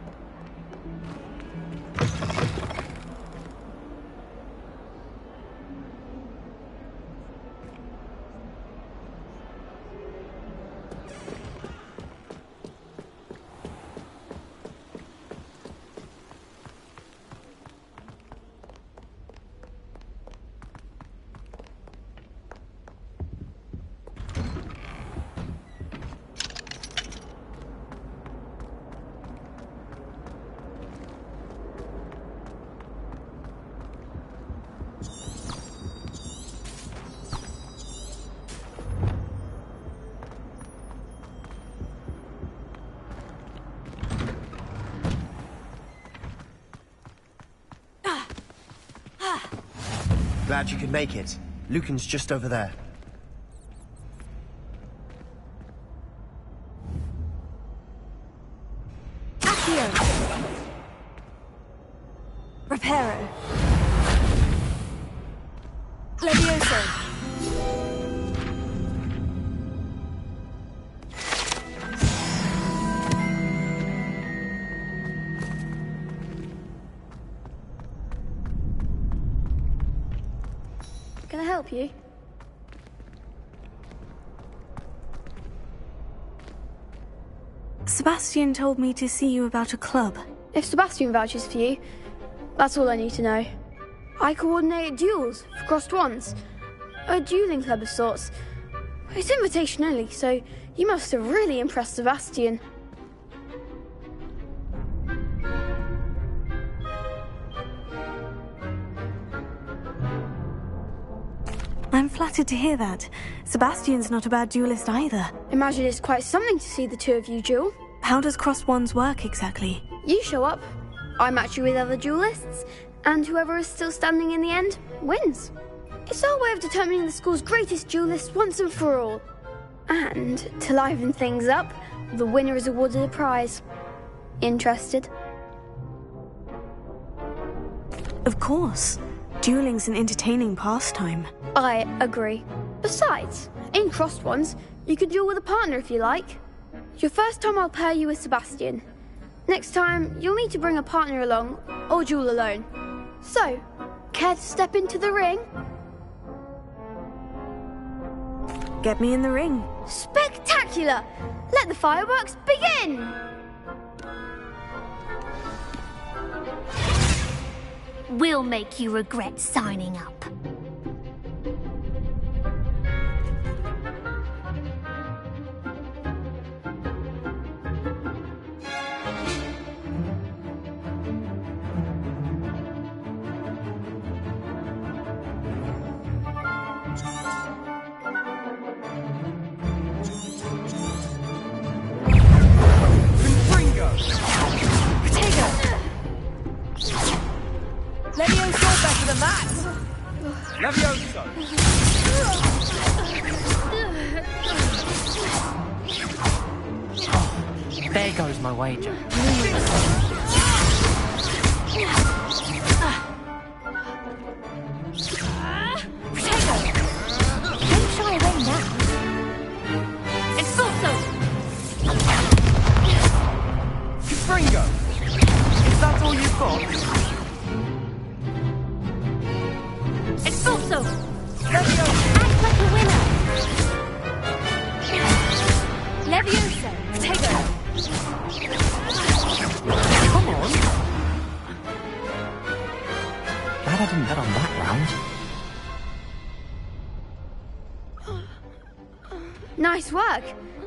Glad you could make it. Lucan's just over there. Accio! Reparo. Levioso. Can I help you? Sebastian told me to see you about a club. If Sebastian vouches for you, That's all I need to know. I coordinate duels for crossed wands. A dueling club of sorts. It's invitation only, so you must have really impressed Sebastian. I'm flattered to hear that. Sebastian's not a bad duelist either. Imagine it's quite something to see the two of you duel. How does crossed wands work exactly? You show up, I match you with other duelists, and whoever is still standing in the end wins. It's our way of determining the school's greatest duelist once and for all. And to liven things up, the winner is awarded a prize. Interested? Of course. Dueling's an entertaining pastime. I agree. Besides, in crossed wands, you can duel with a partner if you like. Your first time I'll pair you with Sebastian. Next time, you'll need to bring a partner along, or duel alone. So, care to step into the ring? Get me in the ring. Spectacular! Let the fireworks begin! We'll make you regret signing up. Levioso better than that! Levioso! Oh, there goes my wager. Don't shy away now. Expulso! Fringo! Is that all you've got? Expulso! Levioso! Act like a winner! Levioso! Protego! Come on! Glad I didn't bet on that round. Nice work.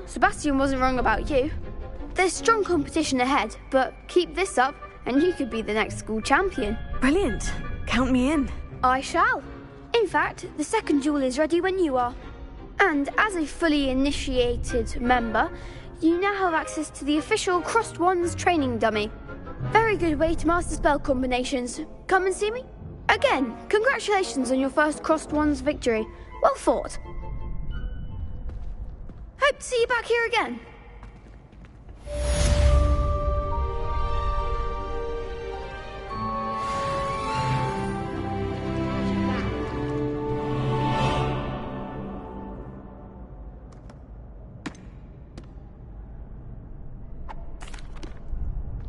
Sebastian wasn't wrong about you. There's strong competition ahead, but keep this up and you could be the next school champion. Brilliant. Count me in. I shall. In fact, the second duel is ready when you are. And as a fully initiated member, you now have access to the official Crossed Wands training dummy. Very good way to master spell combinations. Come and see me. Again, congratulations on your first Crossed Wands victory. Well fought. Hope to see you back here again.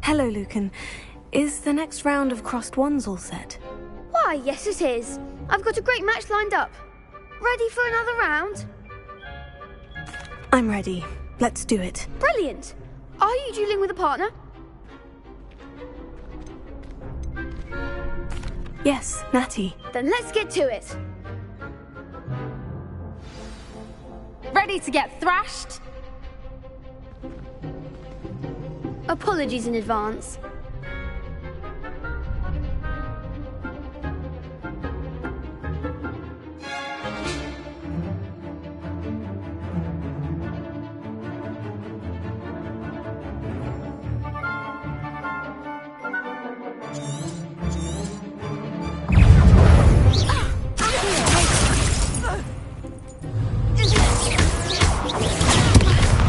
Hello, Lucan. Is the next round of crossed wands all set? Why, yes it is. I've got a great match lined up. Ready for another round? I'm ready. Let's do it. Brilliant. Are you dueling with a partner? Yes, Natty. Then let's get to it. Ready to get thrashed? Apologies in advance.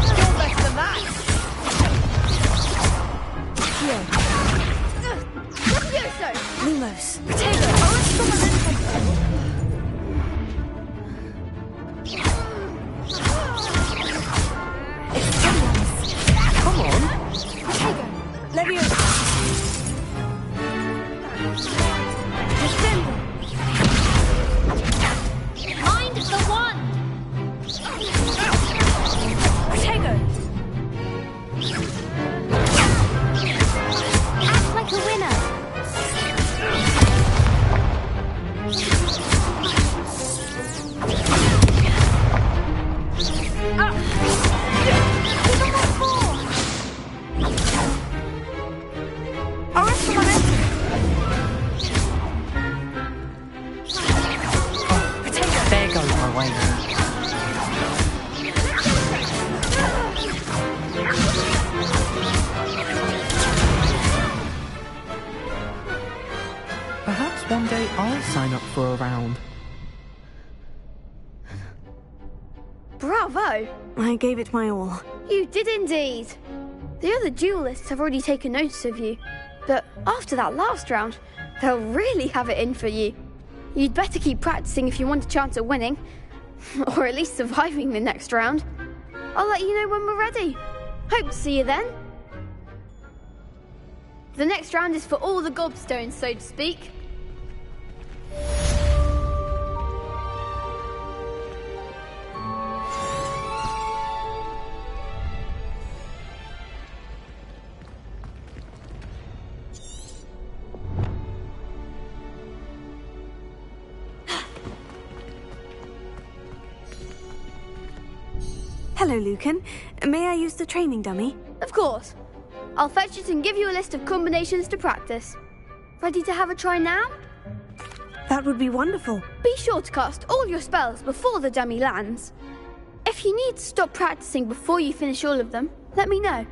You're better than that! There goes my way. Perhaps one day I'll sign up for a round. Bravo! I gave it my all. You did indeed. The other duelists have already taken notice of you, but after that last round, they'll really have it in for you. You'd better keep practicing if you want a chance at winning, or at least surviving the next round. I'll let you know when we're ready. Hope to see you then. The next round is for all the gobstones, so to speak. Hello, Lucan. May I use the training dummy? Of course. I'll fetch it and give you a list of combinations to practice. Ready to have a try now? That would be wonderful. Be sure to cast all your spells before the dummy lands. If you need to stop practicing before you finish all of them, let me know.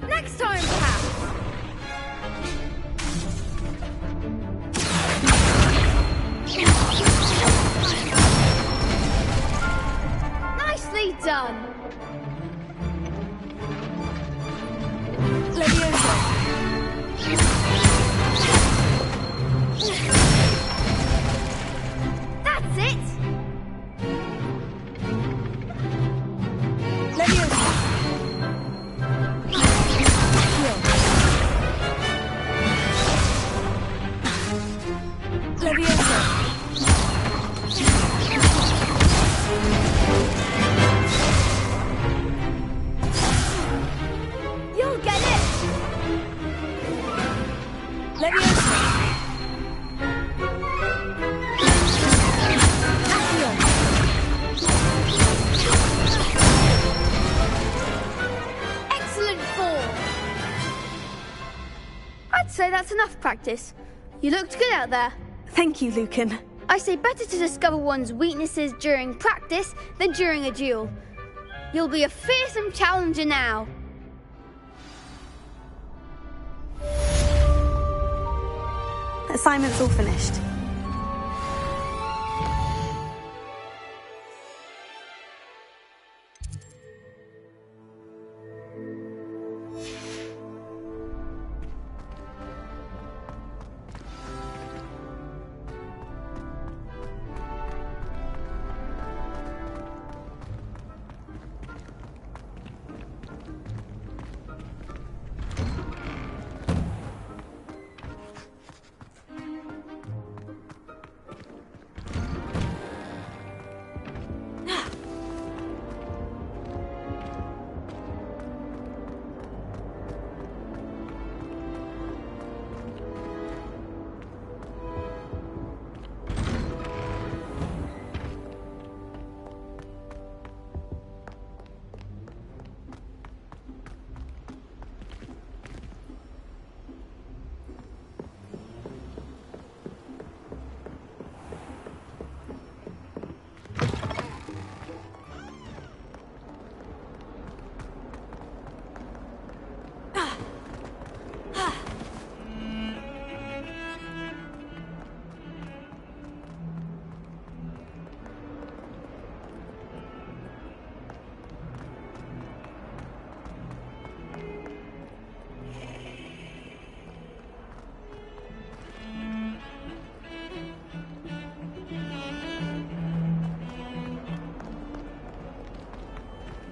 Next time, perhaps. Nicely done. That's it. You'll get it. Excellent form. I'd say that's enough practice. You looked good out there. Thank you, Lucan. I say better to discover one's weaknesses during practice than during a duel. You'll be a fearsome challenger now. Assignment's all finished.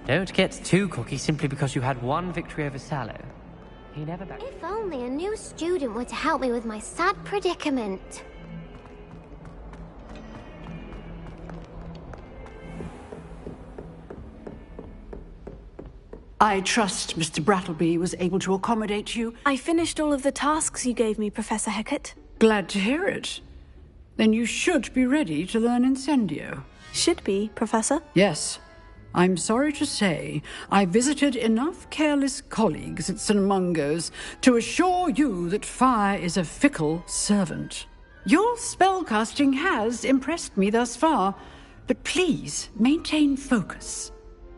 Don't get too cocky simply because you had one victory over Sallow. He never back. If only a new student were to help me with my sad predicament. I trust Mr. Brattleby was able to accommodate you. I finished all of the tasks you gave me, Professor Hecat. Glad to hear it. Then you should be ready to learn Incendio. Should be, Professor? Yes. I'm sorry to say, I visited enough careless colleagues at St. Mungo's to assure you that fire is a fickle servant. Your spellcasting has impressed me thus far, but please maintain focus.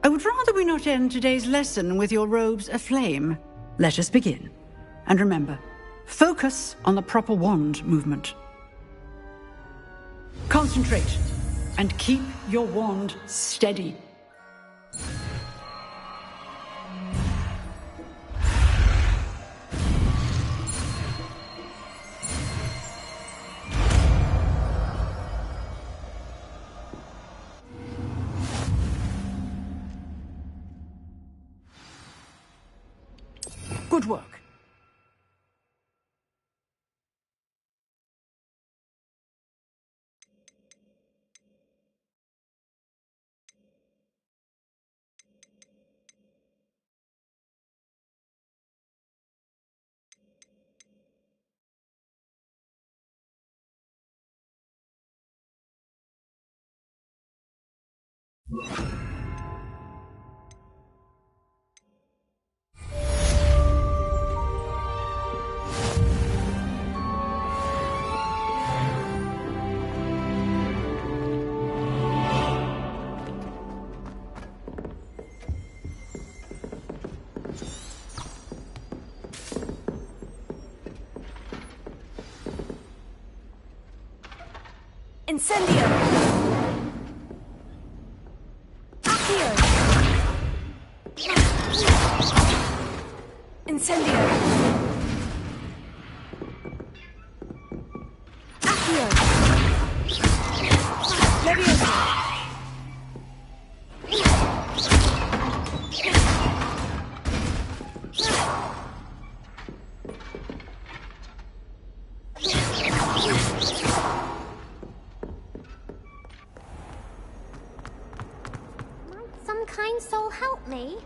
I would rather we not end today's lesson with your robes aflame. Let us begin. And remember, focus on the proper wand movement. Concentrate, and keep your wand steady. Good work. Incendio! Accio! Incendio! Accio! Leviosa! Some kind soul help me?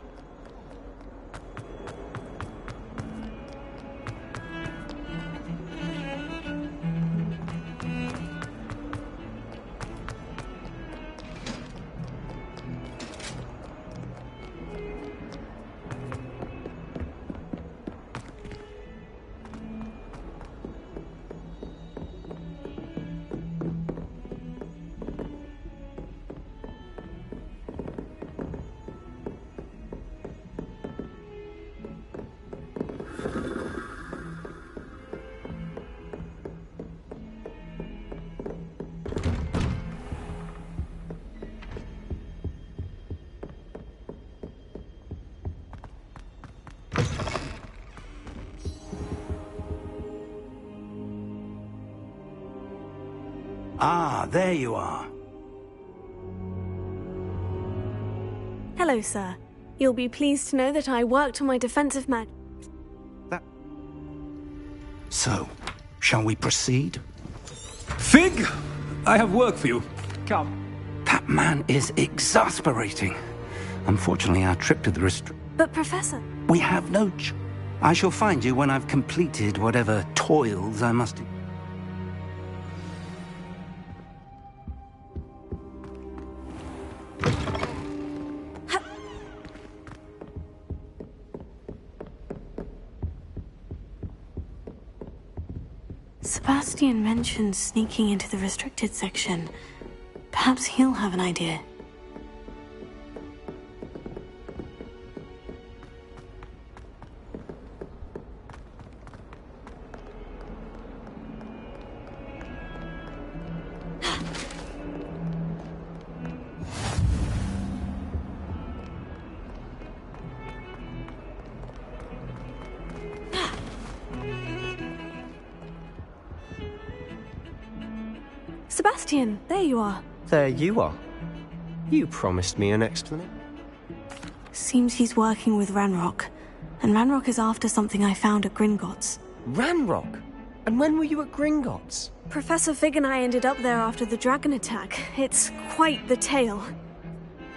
Ah, there you are. Hello, sir. You'll be pleased to know that I worked on my defensive mag. So, shall we proceed? Fig! I have work for you. Come. That man is exasperating. Unfortunately, our trip to the But, Professor... We have no I shall find you when I've completed whatever toils I must do. Sebastian mentioned sneaking into the restricted section. Perhaps he'll have an idea. Sebastian, there you are. There you are. You promised me an explanation. Seems he's working with Ranrock, a and Ranrock is after something I found at Gringotts. Ranrock? And when were you at Gringotts? Professor Fig and I ended up there after the dragon attack. It's quite the tale.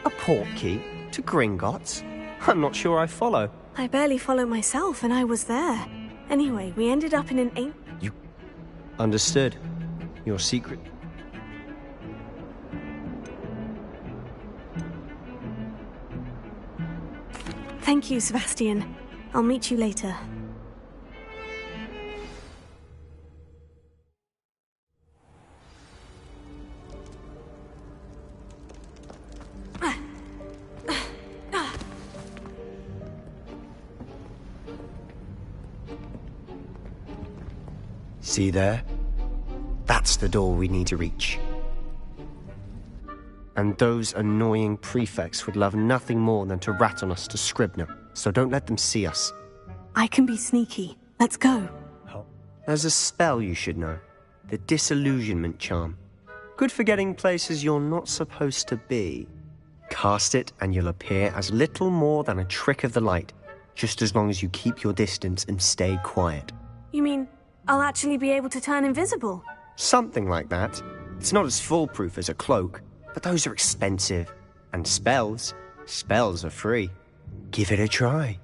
A portkey to Gringotts? I'm not sure I follow. I barely follow myself, and I was there. Anyway, we ended up in an Understood. Your secret. Thank you, Sebastian. I'll meet you later. See there? That's the door we need to reach. And those annoying prefects would love nothing more than to rat on us to Scribner, so don't let them see us. I can be sneaky. Let's go. There's a spell you should know. The Disillusionment Charm. Good for getting places you're not supposed to be. Cast it and you'll appear as little more than a trick of the light, just as long as you keep your distance and stay quiet. You mean I'll actually be able to turn invisible? Something like that. It's not as foolproof as a cloak, but those are expensive. And spells are free. Give it a try.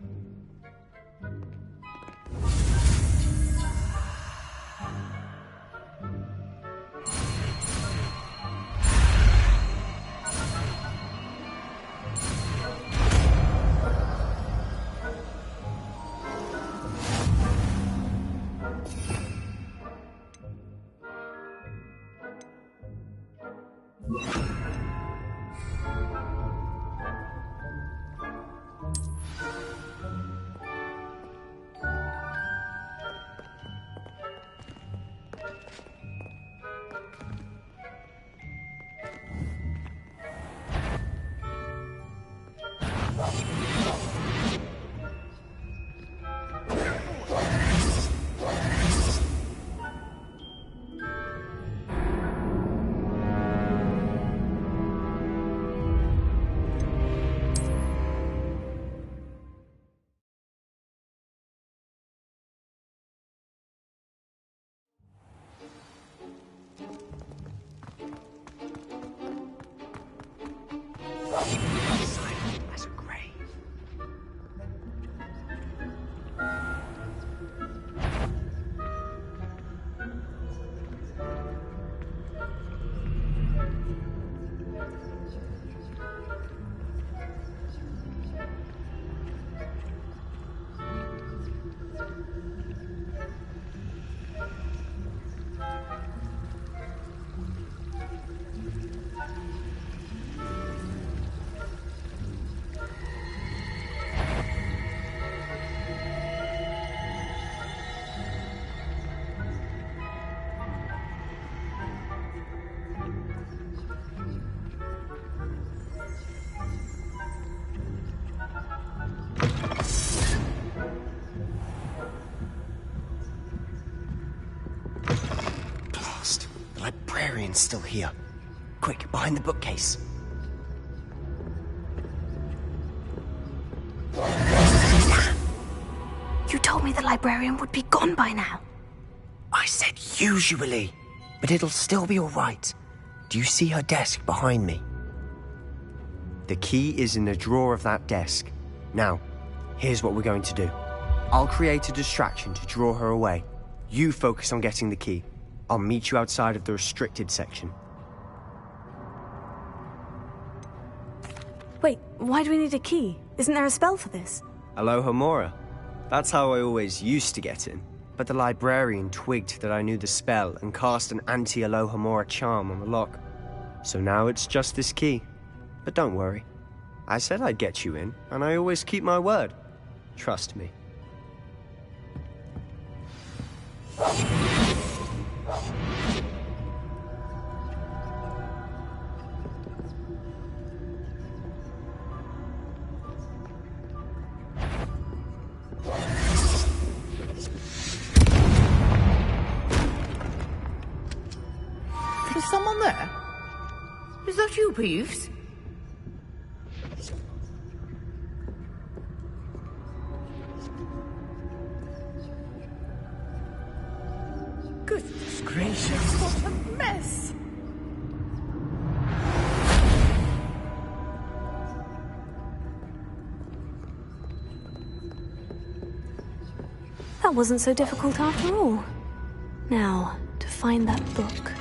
Librarian's still here. Quick, behind the bookcase. You told me the librarian would be gone by now. I said usually, but it'll still be all right. Do you see her desk behind me? The key is in the drawer of that desk. Now, here's what we're going to do. I'll create a distraction to draw her away. You focus on getting the key. I'll meet you outside of the restricted section. Wait, why do we need a key? Isn't there a spell for this? Alohomora. That's how I always used to get in. But the librarian twigged that I knew the spell and cast an anti-Alohomora charm on the lock. So now it's just this key. But don't worry. I said I'd get you in, and I always keep my word. Trust me. Is someone there? Is that you, Peeves? Goodness gracious, what a mess! That wasn't so difficult after all. Now, to find that book.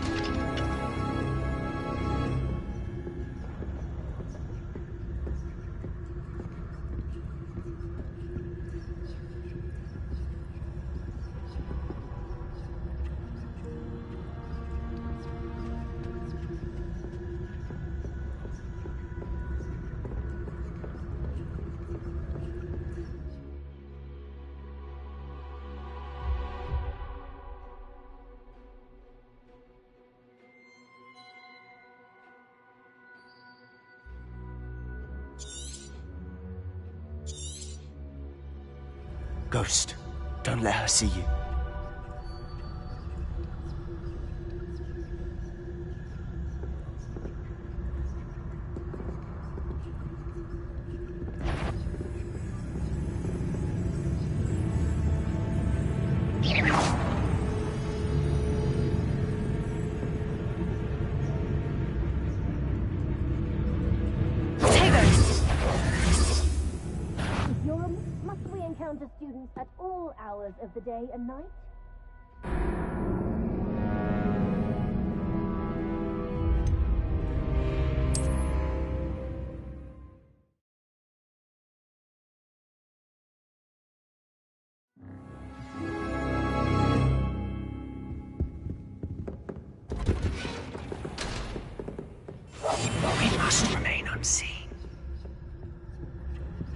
Ghost, don't let her see you. Must we encounter students at all hours of the day and night? We must remain unseen.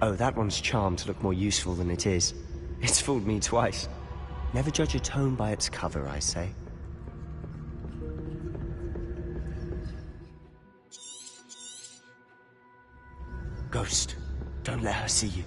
Oh, that one's charmed to look more useful than it is. It's fooled me twice. Never judge a tome by its cover, I say. Ghost, don't let her see you.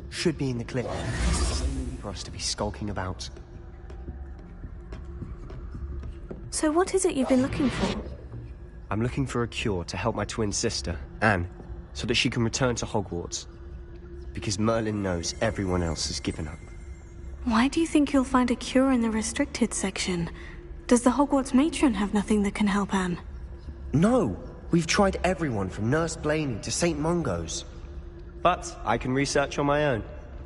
Should be in the clip. For us to be skulking about. So what is it you've been looking for? I'm looking for a cure to help my twin sister, Anne, so that she can return to Hogwarts. Because Merlin knows everyone else has given up. Why do you think you'll find a cure in the restricted section? Does the Hogwarts matron have nothing that can help Anne? No! We've tried everyone from Nurse Blaney to St. Mungo's. But I can research on my own.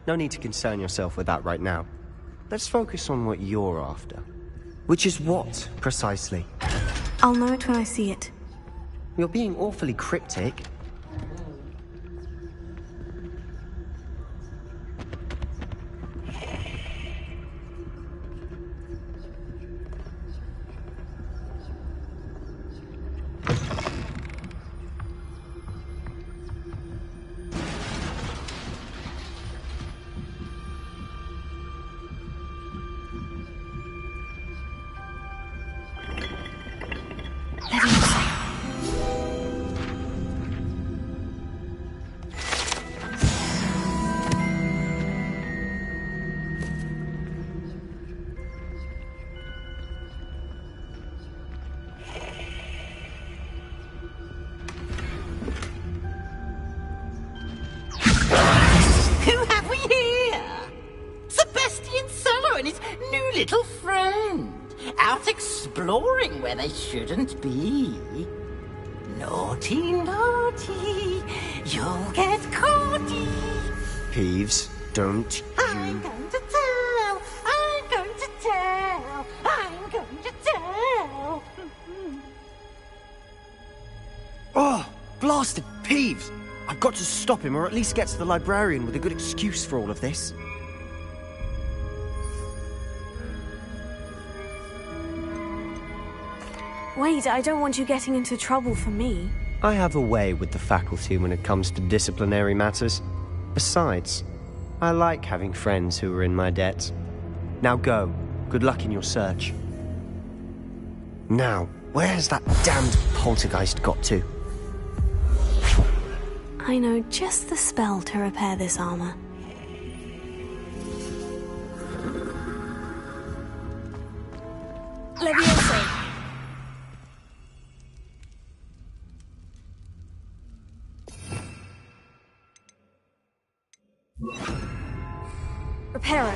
No need to concern yourself with that right now. Let's focus on what you're after. Which is what, precisely? I'll know it when I see it. You're being awfully cryptic. Little friend, out exploring where they shouldn't be. Naughty, naughty, you'll get caughty. Peeves, don't I'm going to tell, I'm going to tell, I'm going to tell. Oh, blasted Peeves! I've got to stop him, or at least get to the librarian with a good excuse for all of this. Wait, I don't want you getting into trouble for me. I have a way with the faculty when it comes to disciplinary matters. Besides, I like having friends who are in my debt. Now go. Good luck in your search. Now, where has that damned poltergeist got to? I know just the spell to repair this armor. Leviosa! Reparo.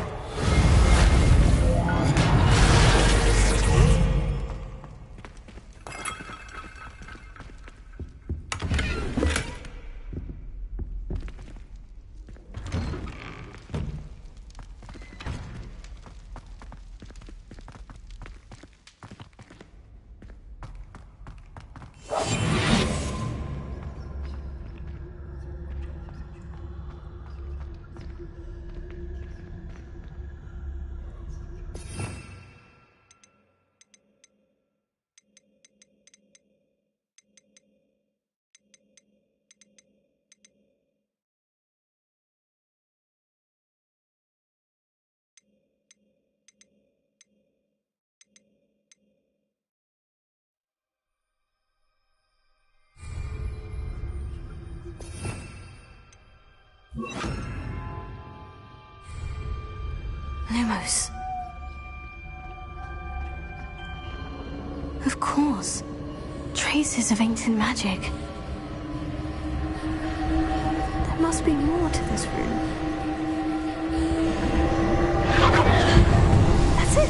Lumos. Of course. Traces of ancient magic. There must be more to this room. That's it!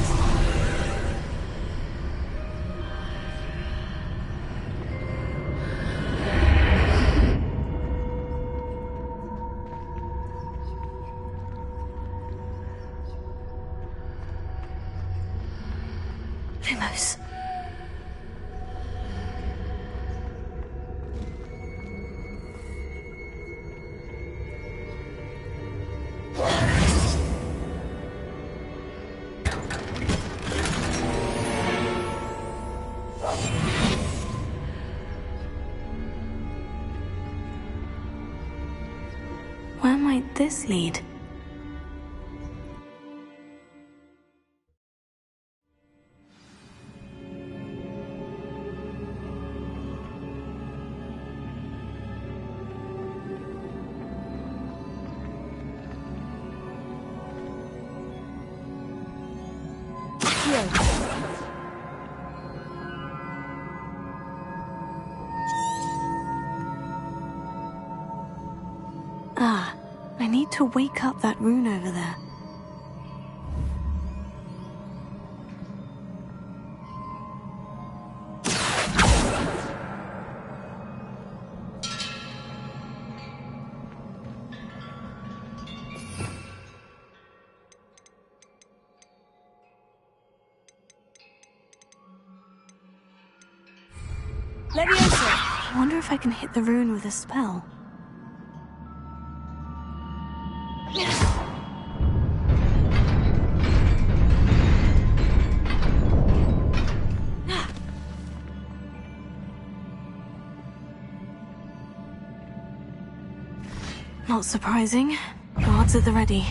Lumos. Where might this lead? Ah, I need to wake up that rune over there. Leviosa! I wonder if I can hit the rune with a spell. Not surprising. Guards at the ready.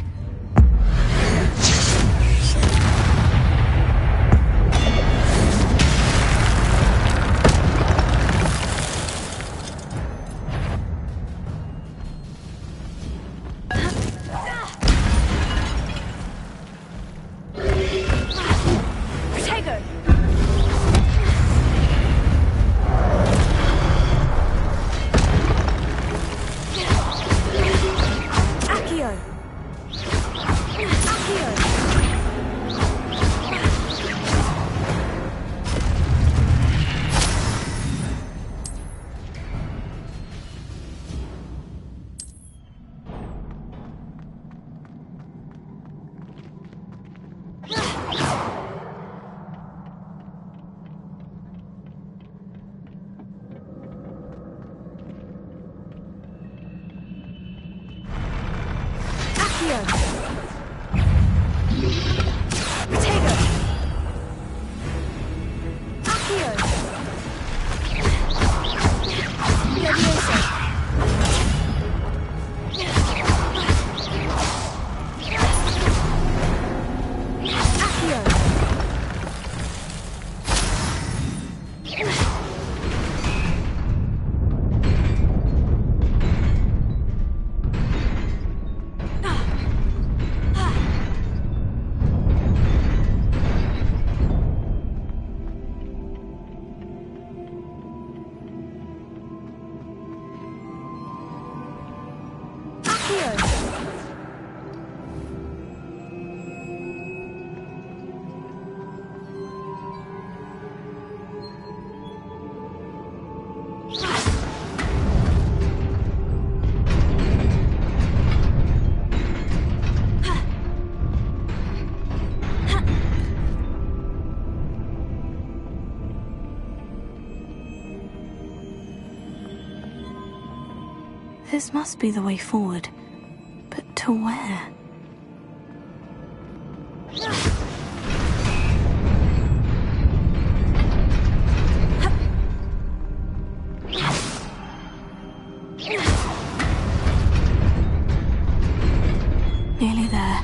This must be the way forward. But to where? Nearly there.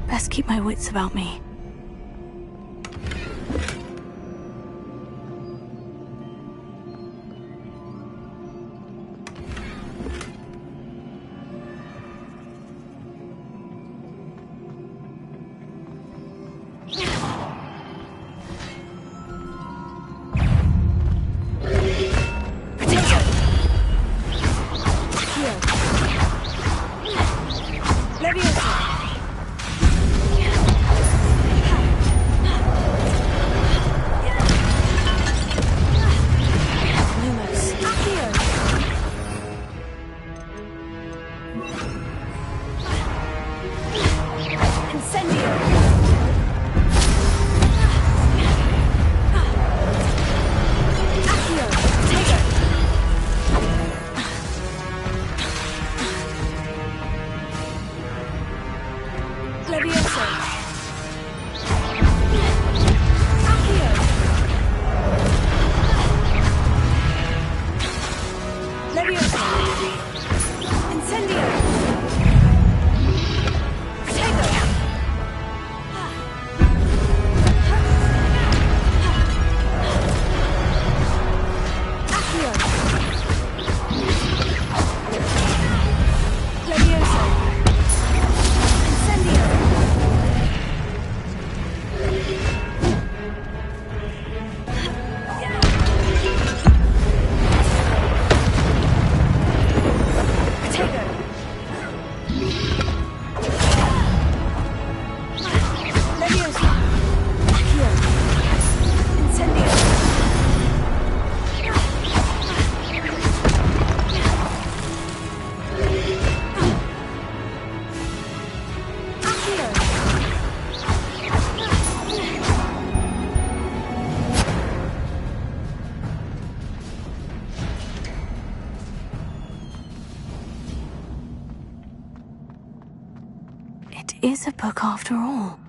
Best keep my wits about me. It is a book after all.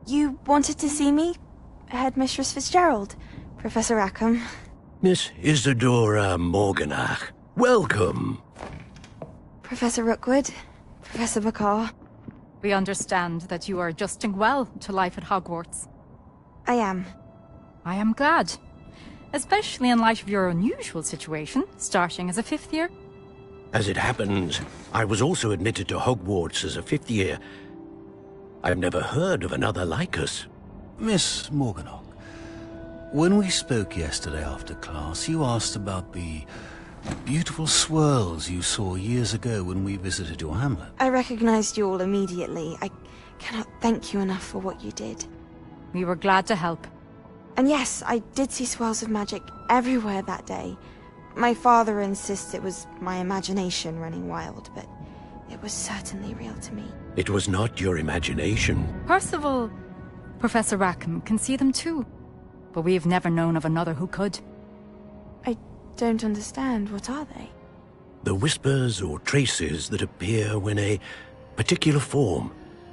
You wanted to see me? Headmistress Fitzgerald, Professor Rackham. Miss Isadora Morganach, welcome. Professor Rookwood, Professor Bakar. We understand that you are adjusting well to life at Hogwarts. I am. I am glad. Especially in light of your unusual situation, starting as a 5th year. As it happens, I was also admitted to Hogwarts as a 5th year. I've never heard of another like us. Miss Morganach, when we spoke yesterday after class, you asked about the beautiful swirls you saw years ago when we visited your hamlet. I recognized you all immediately. I cannot thank you enough for what you did. We were glad to help. And yes, I did see swirls of magic everywhere that day. My father insists it was my imagination running wild, but it was certainly real to me. It was not your imagination. Percival, Professor Rackham can see them too. But we have never known of another who could. I don't understand. What are they? The whispers or traces that appear when a particular form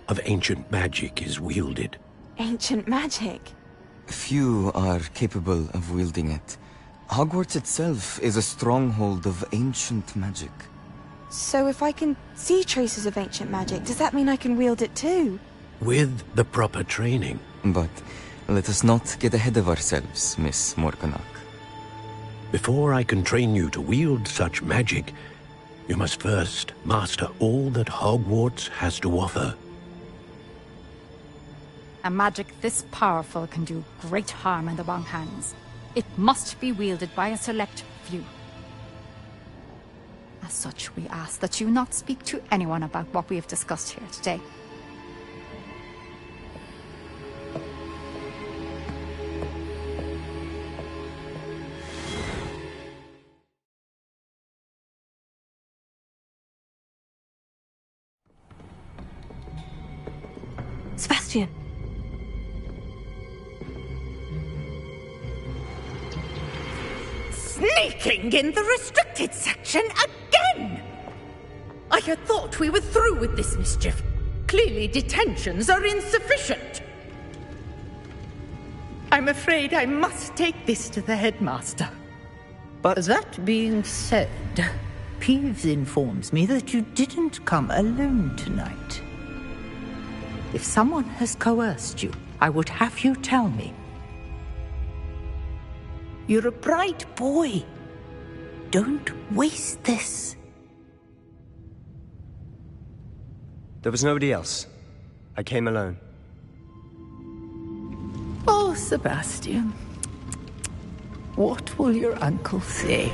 of ancient magic is wielded. Ancient magic? Few are capable of wielding it. Hogwarts itself is a stronghold of ancient magic. So if I can see traces of ancient magic, does that mean I can wield it too? With the proper training. But let us not get ahead of ourselves, Miss Morganach. Before I can train you to wield such magic, you must first master all that Hogwarts has to offer. A magic this powerful can do great harm in the wrong hands. It must be wielded by a select few. As such, we ask that you not speak to anyone about what we have discussed here today. Sebastian! Sneaking in the restricted section again! I had thought we were through with this mischief. Clearly detentions are insufficient. I'm afraid I must take this to the headmaster. But that being said, Peeves informs me that you didn't come alone tonight. If someone has coerced you, I would have you tell me. You're a bright boy. Don't waste this. There was nobody else. I came alone. Oh, Sebastian. What will your uncle say?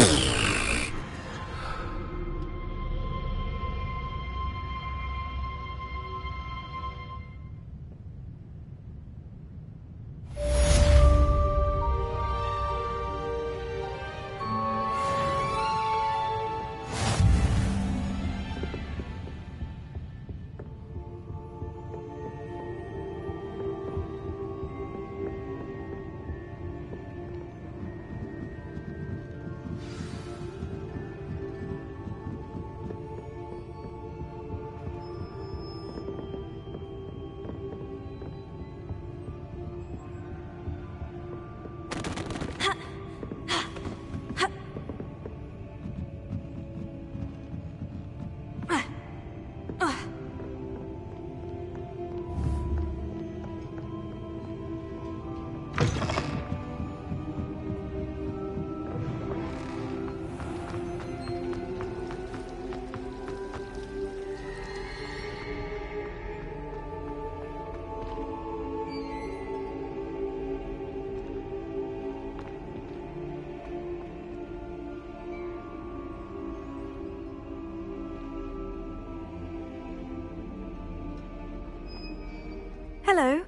Hello.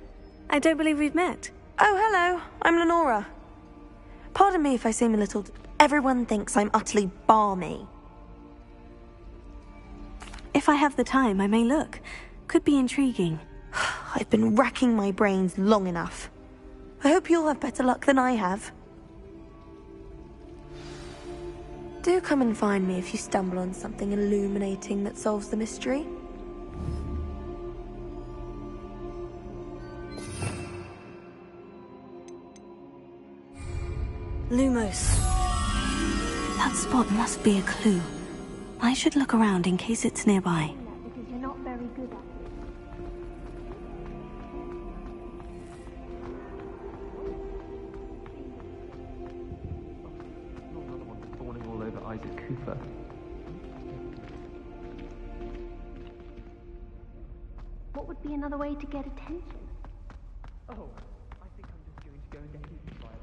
I don't believe we've met. Oh, hello. I'm Lenora. Pardon me if I seem a little... Everyone thinks I'm utterly balmy. If I have the time, I may look. Could be intriguing. I've been racking my brains long enough. I hope you'll have better luck than I have. Do come and find me if you stumble on something illuminating that solves the mystery. Lumos. That spot must be a clue. I should look around in case it's nearby. Because you're not very good at it. Another one fawning all over Isaac Cooper. What would be another way to get attention? Oh, I think I'm just going to go and get eaten by a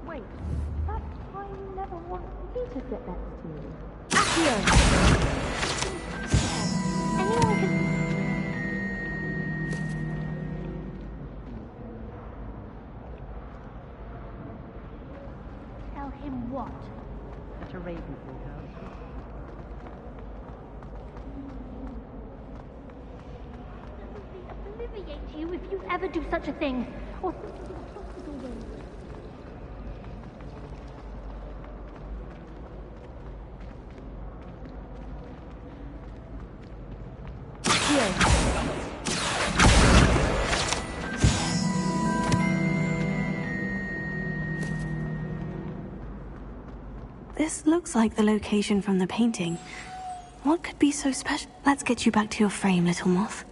Wait, that I never want you to sit next to me. Anyone can... Tell him what? At a Ravenswood house. Alleviate you if you ever do such a thing. Or This looks like the location from the painting. What could be so special? Let's get you back to your frame, little moth.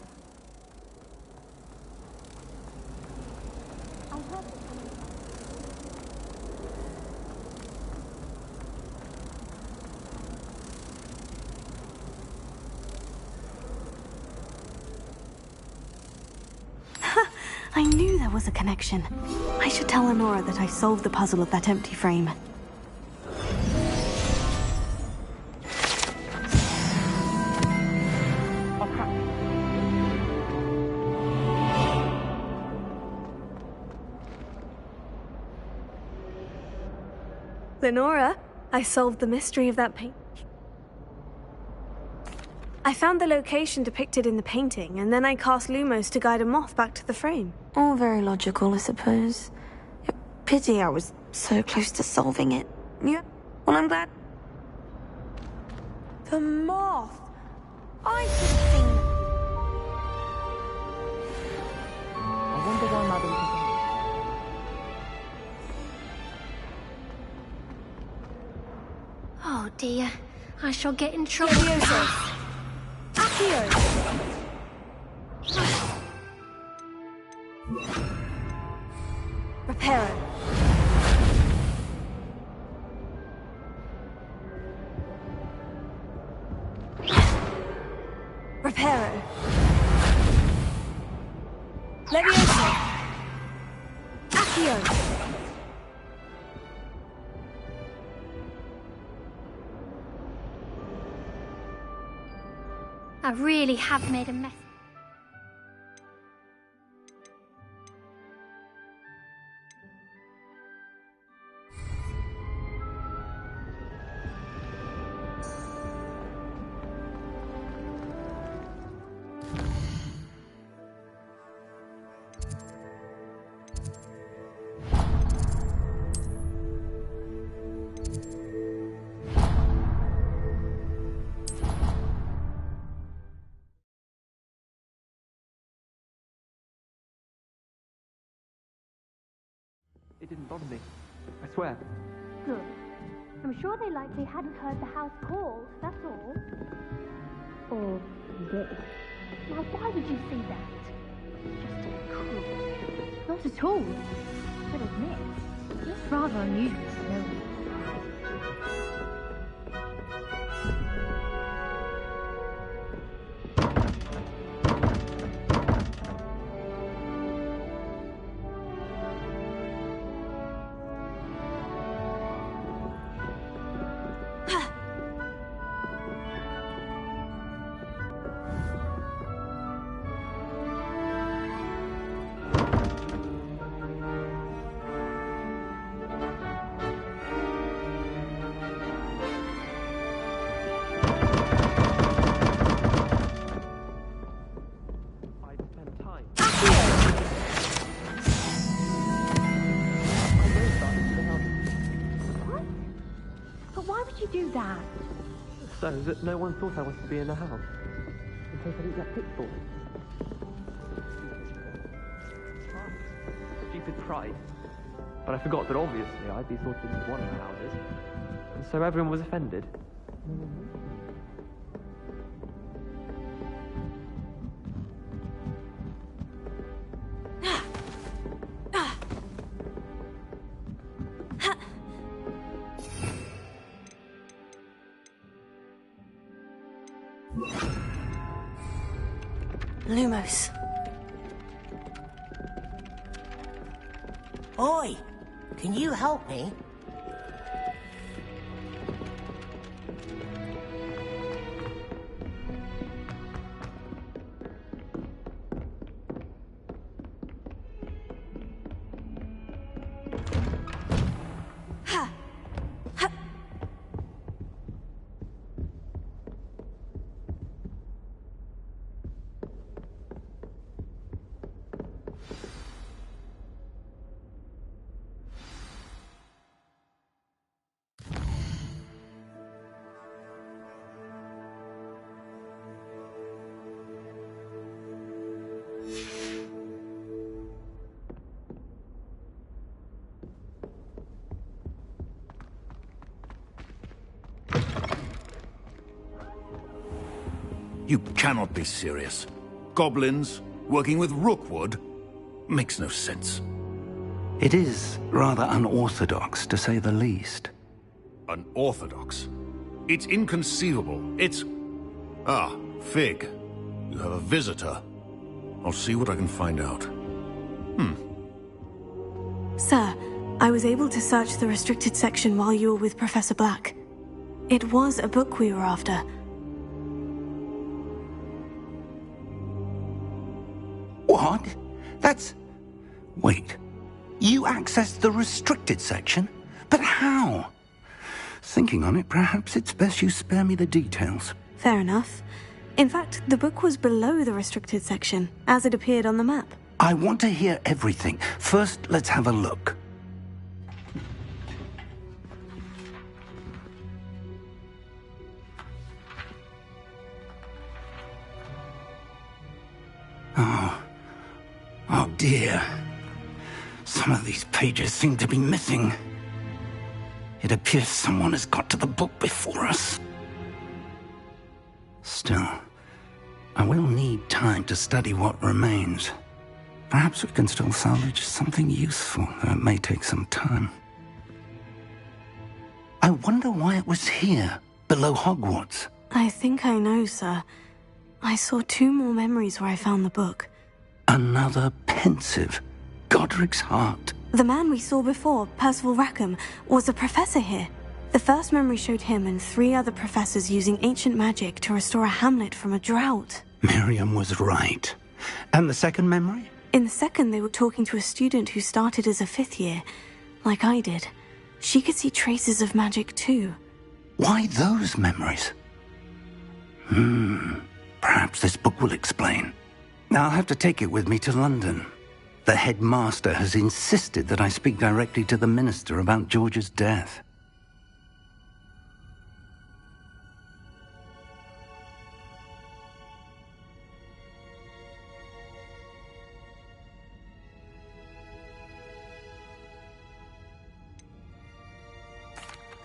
I knew there was a connection. I should tell Lenora that I solved the puzzle of that empty frame. Lenora, I solved the mystery of that I found the location depicted in the painting, and then I cast Lumos to guide a moth back to the frame. All very logical, I suppose. Pity I was so close to solving it. Yeah, well, I'm glad. The moth! I should have seen it. I wonder why Madam... oh dear, I shall get in trouble. Accio! Reparo. Reparo. Levioso. Accio. I really have made a mess. It didn't bother me. I swear. Good. I'm sure they likely hadn't heard the house called, that's all. Or this. Now, why would you see that? Just to be cruel. Not at all. But admit, it's rather unusual to know. Dad. So that no one thought I was to be in the house, in case I didn't get picked for it. Stupid pride. But I forgot that obviously I'd be sorted into one of the houses, and so everyone was offended. Lumos. Oi! Can you help me? You cannot be serious. Goblins, working with Rookwood? Makes no sense. It is rather unorthodox, to say the least. Unorthodox? It's inconceivable. It's... Ah, Fig. You have a visitor. I'll see what I can find out. Sir, I was able to search the restricted section while you were with Professor Black. It was a book we were after. What? That's... Wait. You accessed the restricted section? But how? Thinking on it, perhaps it's best you spare me the details. Fair enough. In fact, the book was below the restricted section, as it appeared on the map. I want to hear everything. First, let's have a look. Oh dear. Some of these pages seem to be missing. It appears someone has got to the book before us. Still, I will need time to study what remains. Perhaps we can still salvage something useful, though it may take some time. I wonder why it was here, below Hogwarts. I think I know, sir. I saw 2 more memories where I found the book. Another pensive. Godric's heart. The man we saw before, Percival Rackham, was a professor here. The first memory showed him and 3 other professors using ancient magic to restore a hamlet from a drought. Miriam was right. And the second memory? In the second, they were talking to a student who started as a 5th year, like I did. She could see traces of magic too. Why those memories? Perhaps this book will explain. I'll have to take it with me to London. The headmaster has insisted that I speak directly to the minister about George's death.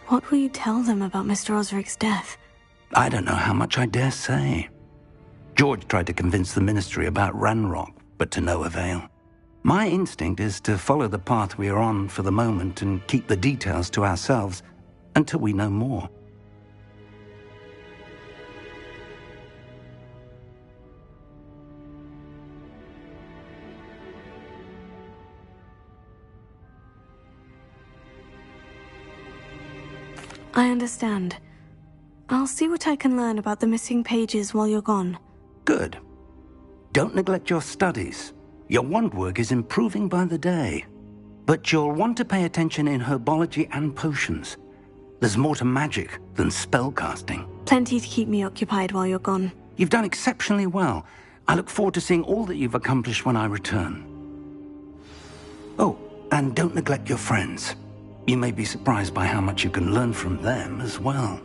What will you tell them about Mr. Osric's death? I don't know how much I dare say. George tried to convince the ministry about Ranrock, but to no avail. My instinct is to follow the path we are on for the moment and keep the details to ourselves until we know more. I understand. I'll see what I can learn about the missing pages while you're gone. Good. Don't neglect your studies. Your wand work is improving by the day. But you'll want to pay attention in herbology and potions. There's more to magic than spellcasting. Plenty to keep me occupied while you're gone. You've done exceptionally well. I look forward to seeing all that you've accomplished when I return. Oh, and don't neglect your friends. You may be surprised by how much you can learn from them as well.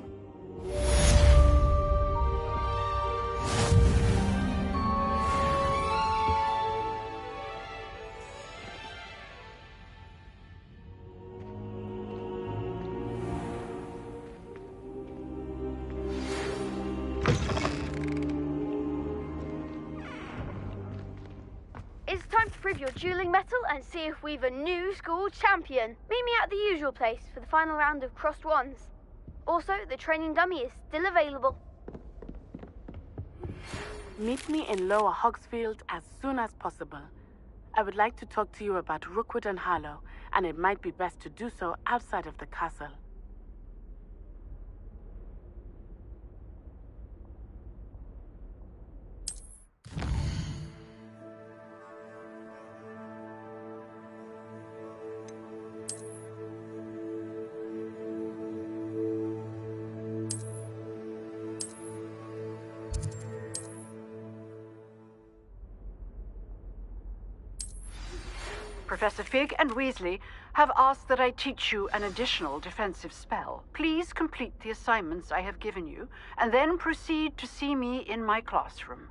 It's time to prove your dueling mettle and see if we've a new school champion. Meet me at the usual place for the final round of crossed wands. Also, the training dummy is still available. Meet me in Lower Hogsfield as soon as possible. I would like to talk to you about Rookwood and Harlow, and it might be best to do so outside of the castle. Professor Fig and Weasley have asked that I teach you an additional defensive spell. Please complete the assignments I have given you, and then proceed to see me in my classroom.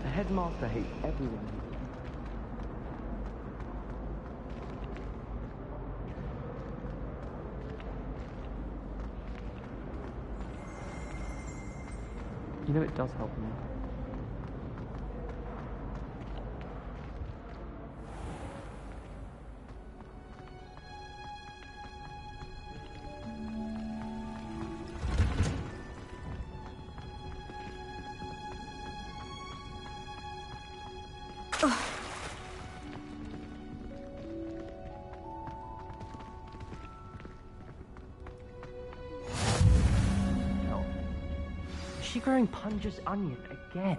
The headmaster hates everyone. You know, it does help me. Is she growing Punja's onion again?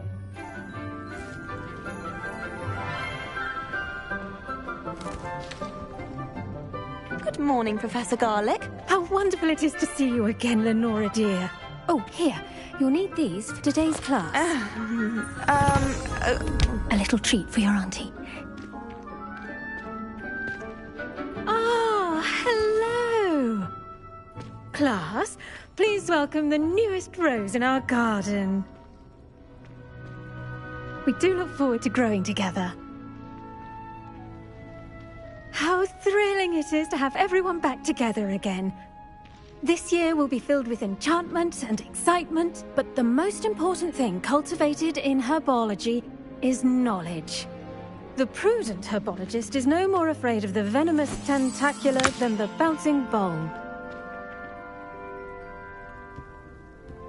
Good morning, Professor Garlick. How wonderful it is to see you again, Lenora dear. Oh, here. You'll need these for today's class. A little treat for your auntie. Ah, hello. Class, please welcome the newest rose in our garden. We do look forward to growing together. How thrilling it is to have everyone back together again. This year will be filled with enchantment and excitement, but the most important thing cultivated in herbology is knowledge. The prudent herbologist is no more afraid of the venomous tentacula than the bouncing bulb.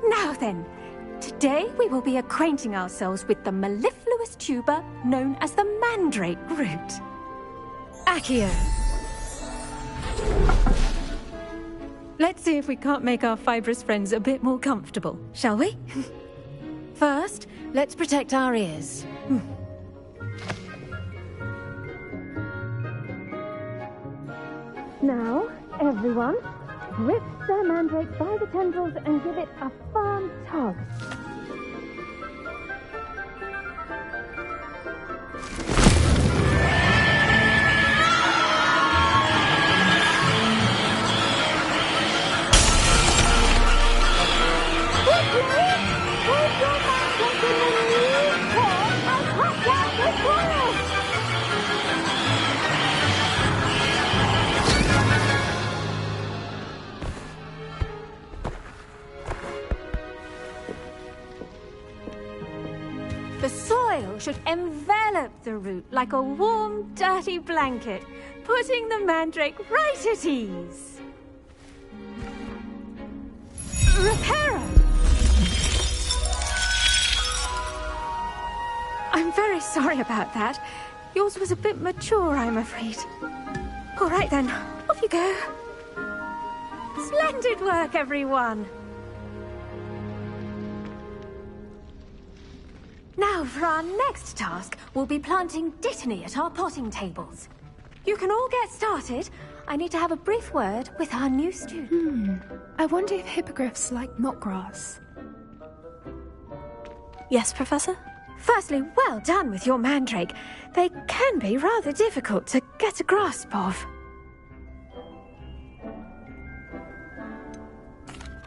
Now then, today we will be acquainting ourselves with the mellifluous tuber known as the mandrake root. Accio. Let's see if we can't make our fibrous friends a bit more comfortable, shall we? First, let's protect our ears. Now, everyone, grip Sir Mandrake by the tendrils and give it a firm tug. oil should envelop the root like a warm, dirty blanket, putting the mandrake right at ease. Reparo! I'm very sorry about that. Yours was a bit mature, I'm afraid. All right then, off you go. Splendid work, everyone! Now, for our next task, we'll be planting Dittany at our potting tables. You can all get started. I need to have a brief word with our new student. I wonder if hippogriffs like knotgrass. Yes, Professor? Firstly, well done with your mandrake. They can be rather difficult to get a grasp of.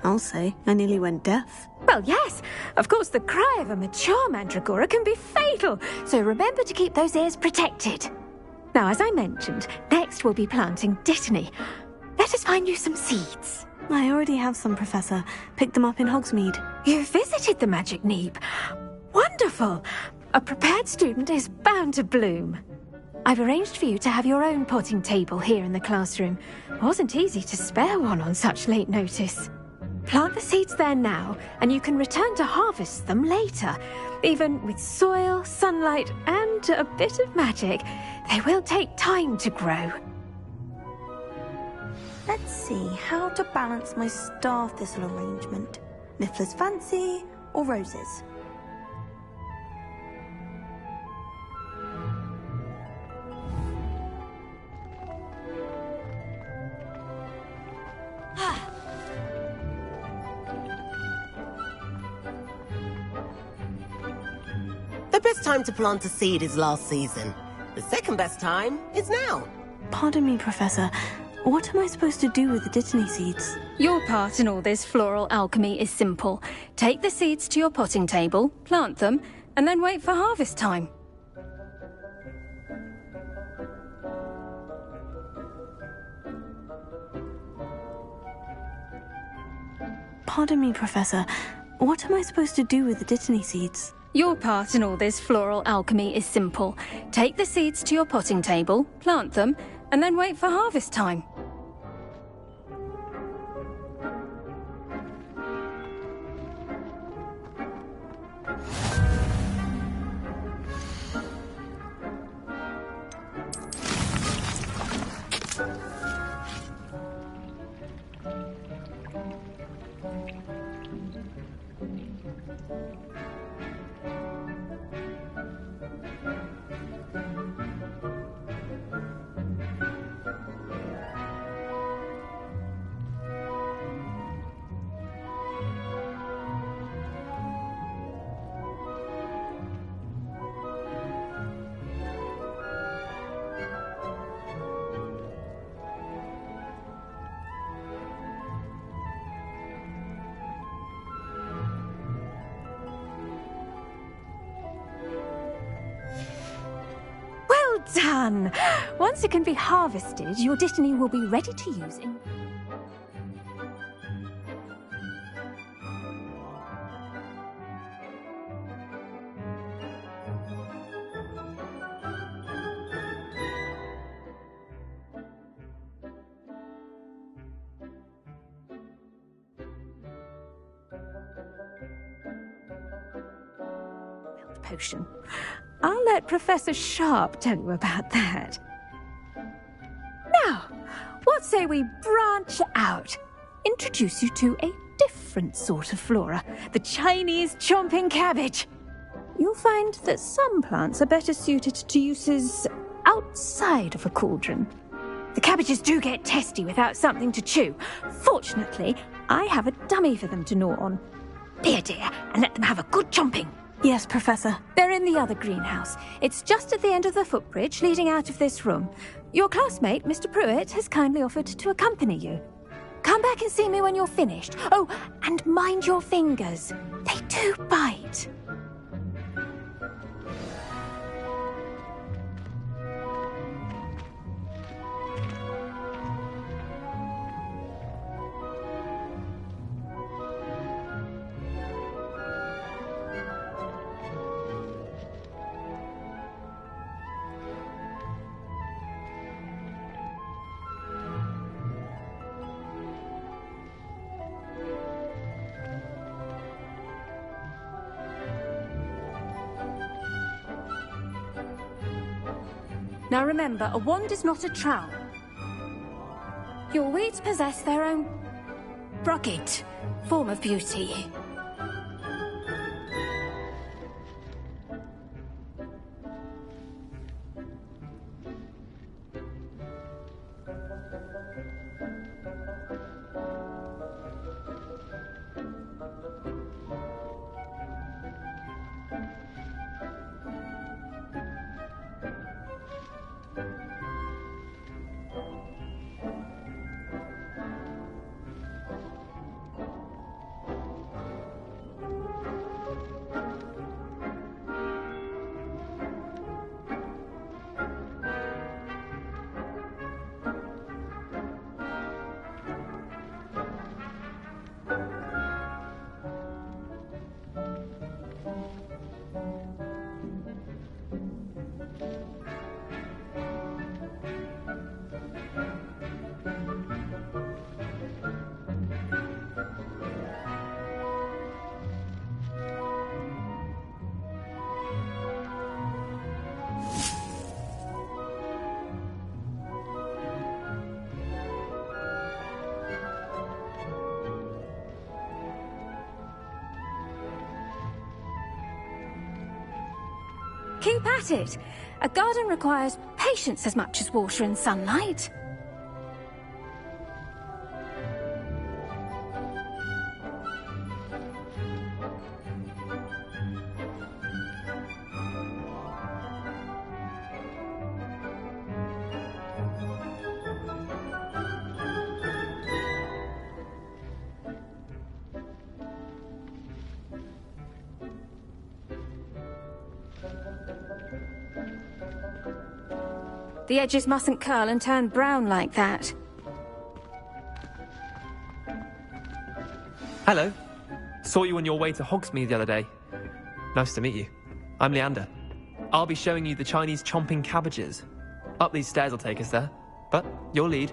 I'll say, I nearly went deaf. Well, yes. Of course, the cry of a mature mandragora can be fatal, so remember to keep those ears protected. Now, as I mentioned, next we'll be planting Dittany. Let us find you some seeds. I already have some, Professor. Picked them up in Hogsmeade. You visited the Magic Neep. Wonderful! A prepared student is bound to bloom. I've arranged for you to have your own potting table here in the classroom. It wasn't easy to spare one on such late notice. Plant the seeds there now, and you can return to harvest them later. Even with soil, sunlight, and a bit of magic, they will take time to grow. Let's see how to balance my star thistle arrangement. Niffler's Fancy or roses? The best time to plant a seed is last season. The second best time is now. Pardon me, Professor. What am I supposed to do with the Dittany seeds? Your part in all this floral alchemy is simple. Take the seeds to your potting table, plant them, and then wait for harvest time. Pardon me, Professor. What am I supposed to do with the Dittany seeds? Your part in all this floral alchemy is simple. Take the seeds to your potting table, plant them, and then wait for harvest time. Done! Once it can be harvested, your Dittany will be ready to use in... potion. I'll let Professor Sharp tell you about that. Now, what say we branch out? Introduce you to a different sort of flora, the Chinese chomping cabbage. You'll find that some plants are better suited to uses outside of a cauldron. The cabbages do get testy without something to chew. Fortunately, I have a dummy for them to gnaw on. Be a dear and let them have a good chomping. Yes, Professor. They're in the other greenhouse. It's just at the end of the footbridge leading out of this room. Your classmate, Mr. Pruitt, has kindly offered to accompany you. Come back and see me when you're finished. Oh, and mind your fingers. They do bite. Now remember, a wand is not a trowel. Your weeds possess their own rugged form of beauty. Keep at it. A garden requires patience as much as water and sunlight. The edges mustn't curl and turn brown like that. Hello. Saw you on your way to Hogsmeade the other day. Nice to meet you. I'm Leander. I'll be showing you the Chinese chomping cabbages. Up these stairs will take us there. But your lead.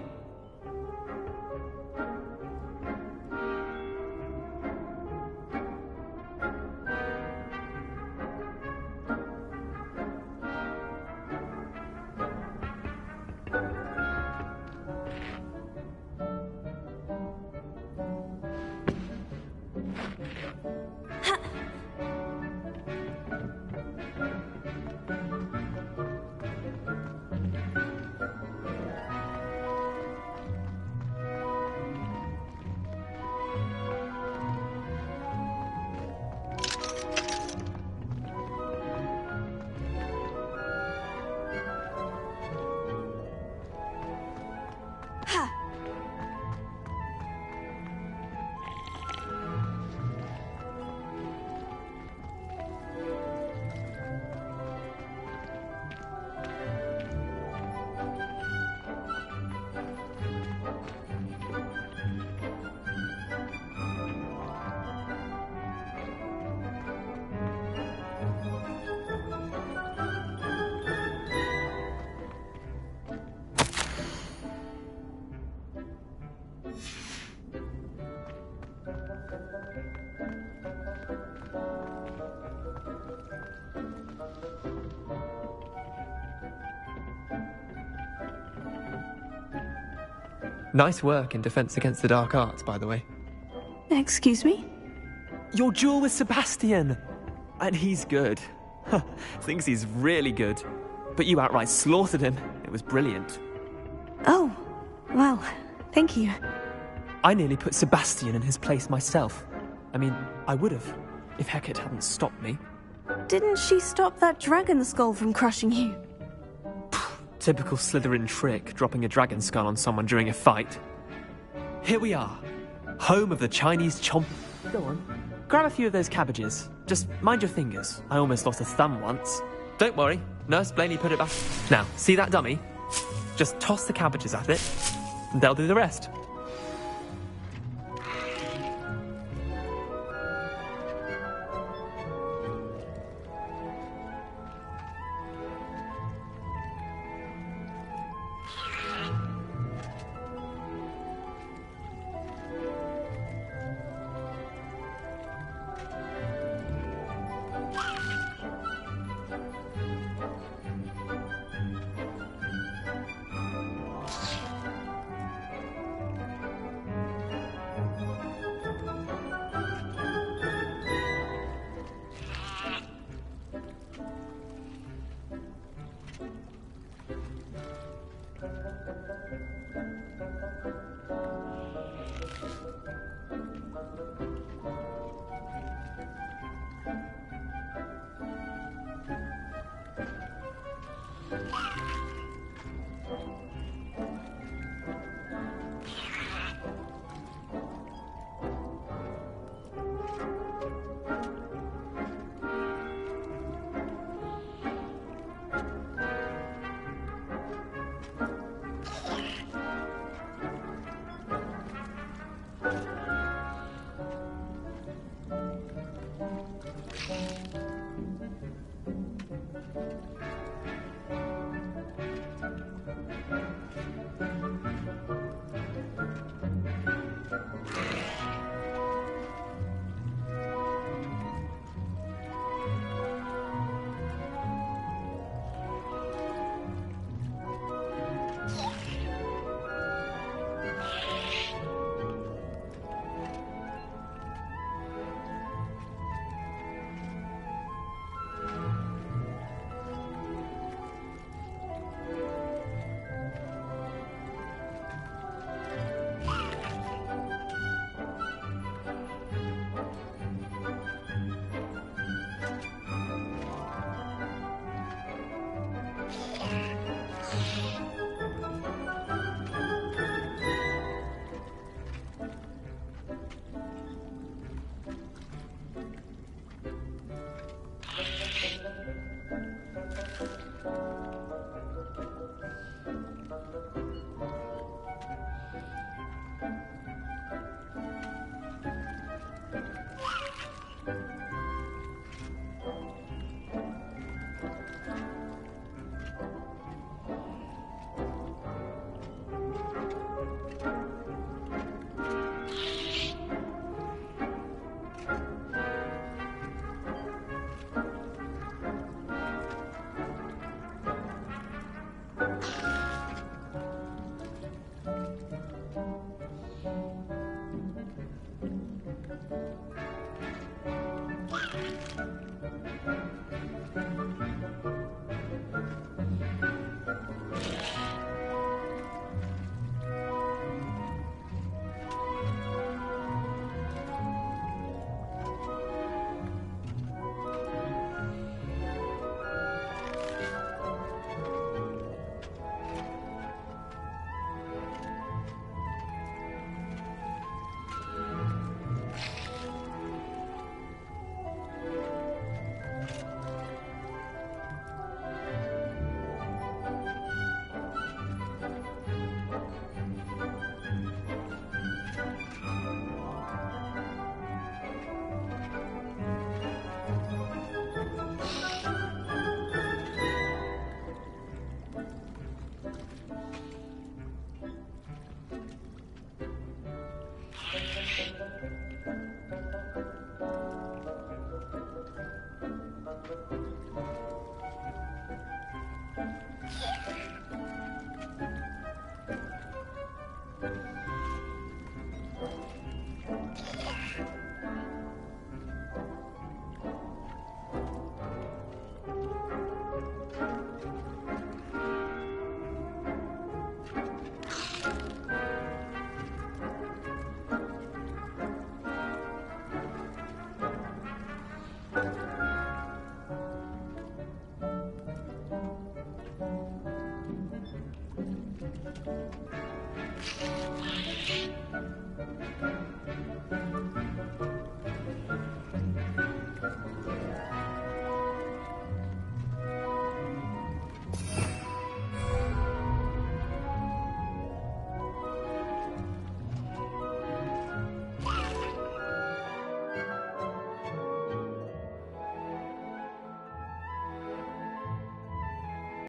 Nice work in Defense Against the Dark Arts, by the way. Excuse me? Your duel with Sebastian! And he's good. Thinks he's really good. But you outright slaughtered him. It was brilliant. Oh, well, thank you. I nearly put Sebastian in his place myself. I mean, I would have, if Hecate hadn't stopped me. Didn't she stop that dragon skull from crushing you? Typical Slytherin trick, dropping a dragon skull on someone during a fight. Here we are, home of the Chinese chomp... Go on, grab a few of those cabbages. Just mind your fingers. I almost lost a thumb once. Don't worry, Nurse Blaney put it back. Now, see that dummy? Just toss the cabbages at it, and they'll do the rest.